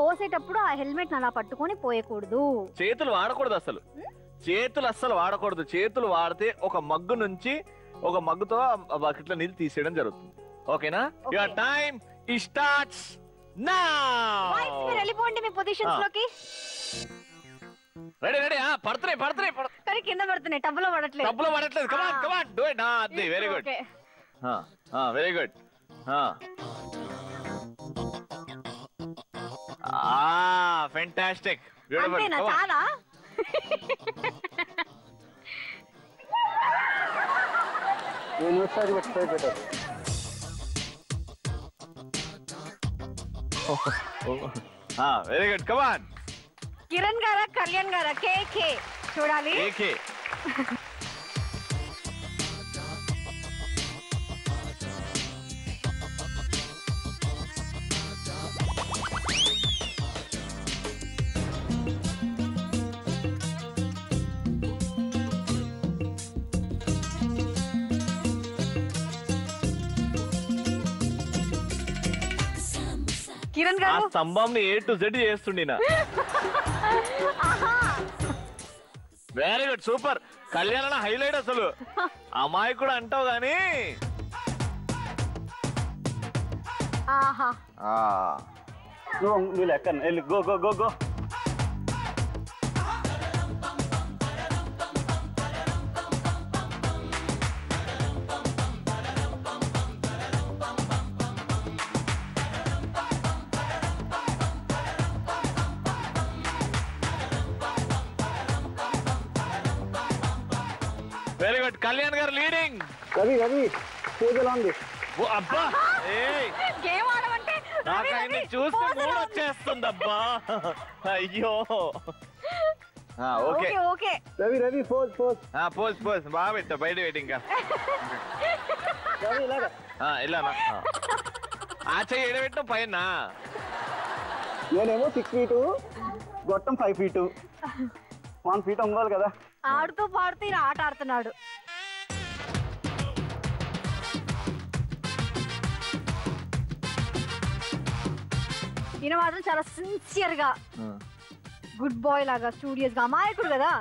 పోసేటప్పుడు ఆ హెల్మెట్ అలా పట్టుకొని పోయకూడదు. చేతులు వాడకూడదు, అస్సలు వాడకూడదు. చేతులు వాడితే ఒక మగ్గు నుంచి ఒక మగ్గుతో బకెట్ లో నీళ్ళు తీసేయడం జరుగుతుంది. ఓకేనా? Your time starts now. మీరు వెళ్ళిపోండి మీ పొజిషన్స్ లోకి. రెడీ. పడుతున్నాయి కింద పడుతున్నాయి, టబ్లో పడట్లేదు. Come on do it. అది very good. Very good. Fantastic, beautiful. చాలా very good. Come on. Kiran గారా, కళ్యాణ్ గారా? కేకే చూడాలి. కిరణ్ గారు ఆ స్తంభంని A to Z చేస్తుండినా. Very good, super. కళ్యాణ హైలైట్ అసలు. అమ్మాయి కూడా అంటావు గానీ నువ్వు లెక్క వెళ్ళి గో. Very good. కళ్యాణ్ గారు లీడింగ్. రవి రవి పూజలో ఉంది. అబ్బా గేమ్ ఆడమంటే నాకు ఆయన్ని చూస్తే మూడు వచ్చేస్తుంది అబ్బా. అయ్యో okay okay. Ravi Ravi pose pose. Pose pose బాగా పెట్టా బయట పెట్టి ఇంకా ఇలానా ఆ చెయ్యి ఎడబెట్టాం పైన. నేనేమో 6 feet, గొట్టం 5 feet. 1 feet అమ్మాలి కదా. ఆడుతూ పాడుతూ ఈయన ఆట ఆడుతున్నాడు. ఈయన మాత్రం చాలా సిన్సియర్ గా గుడ్ బాయ్ లాగా స్టూడియోస్ గా అమాయకుడు కదా.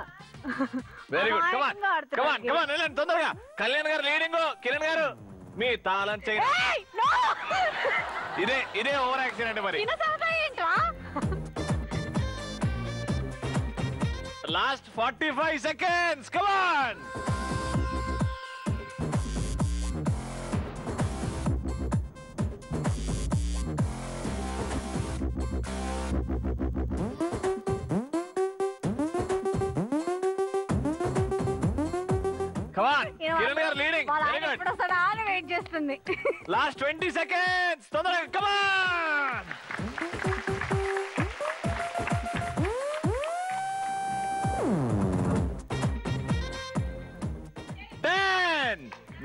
Very good. కమాన్ కమాన్ కమాన్ వెళ్ళండి తొందరగా. కళ్యాణ్ గారు లీడింగ్. కిరణ్ గారు మీ తాళం చేయండి. ఇదే ఓవర్ యాక్షన్ అంటే మరి. Last 45 seconds. కమాన్. కిరణ్ గారు లీడింగ్. ఎప్పుడు వస్తాడా అని వెయిట్ చేస్తుంది. Last 20 seconds. తొందరగా కమాన్.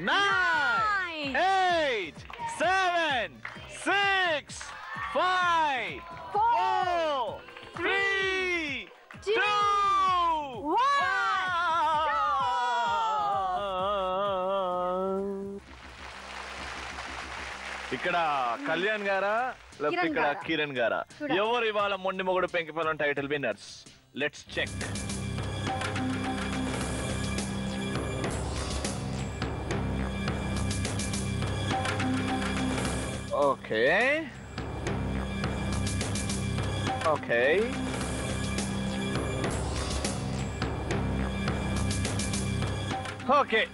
Nine, 8, 7, 6, 5, 4, 3, 2, 1. ఇక్కడ కళ్యాణ్ గారా లేకపోతే ఇక్కడ కిరణ్ గారా? ఎవరు ఇవాళ మొండి మొగుడు పెంకిపల్లం title winners? Let's check. Okay. Okay. Okay.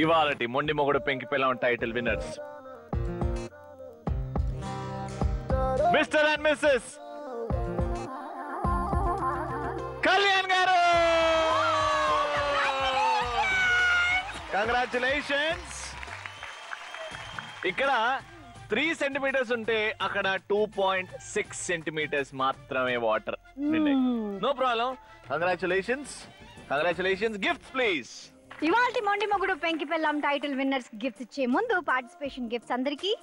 ఇవాళటి మొండి మొగుడు పెంకిపల్లం title winners mister and missus Kalyan garu. Congratulations. ఇక్కడ 3 centimeters ఉంటే అక్కడ 2.6 centimeters మాత్రమే water. No problem. Congratulations. Congratulations. Gifts please. ఇవాల్టి మొండి మొగుడు పెంకిపల్లం టైటిల్ విన్నర్స్ గిఫ్ట్స్ ఇచ్చే ముందు పార్టిసిపేషన్ గిఫ్ట్స్ అందరికి.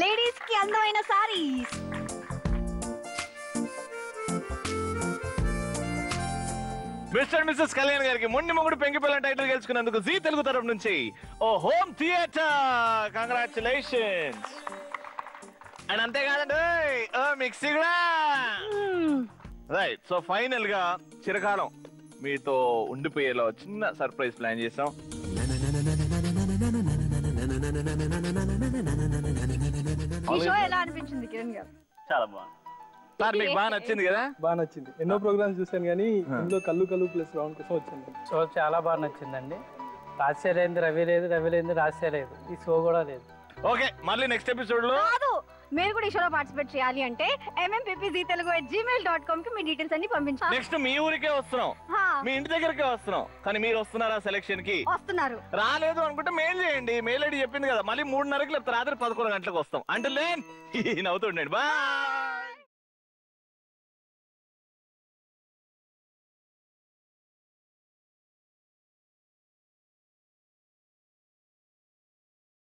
లేడీస్ కి అందమైన సారీస్, మిస్టర్ మిస్సెస్ కళ్యాణ్ గారికి మొండి మొగుడు పెంకిపల్లం టైటిల్ గెలుచుకున్నందుకు జీ తెలుగు తరఫు నుంచి ఓ హోమ్ థియేటర్. కంగ్రాచులేషన్స్. అండ్ అంతేకాదండి ఓ మిక్సీ కూడా. రైట్. సో ఫైనల్ గా చిరకాలం మీతో ఉండిపోయేలా చిన్న సర్ప్రైజ్ ప్లాన్ చేసాం. ఈ షో ఎలా అనిపించింది కిరణ్ గారు? చాలా బాగుంది సార్. మీకు బాగా నచ్చింది కదా? బాగా నచ్చింది. ఎన్నో ప్రోగ్రామ్స్ చూసాను కానీ ఇందులో కల్లు ప్లస్ రౌండ్ కోసం వచ్చాను. షో చాలా బాగా నచ్చిందండి. రాజశేఖర్ లేనిది రవి లేదు, రవి లేనిది రాజశేఖర్ లేదు, ఈ షో కూడా లేదు. ఓకే మళ్ళీ నెక్స్ట్ ఎపిసోడ్ లో మీరు కూడా ఈ షోలో పార్టిసిపేట్ చేయాలి అంటే mmppztelugu@gmail.com కి మీ డీటెయిల్స్ అన్ని పంపించండి. నెక్స్ట్ మీ ఊరికే వస్తున్నాం, మీ ఇంటి దగ్గరకే వస్తున్నాం. కానీ మీరు వస్తున్నారా సెలక్షన్ కి? వస్తున్నారు. రాలేదు అనుకుంటే మెయిల్ చేయండి. మెయిల్ ఐడి చెప్పింది కదా. మళ్ళీ 3:30కి లేకపోతే రాత్రి 11 గంటలకు వస్తాం. అంటే నవ్వుతుండండి. బాయ్.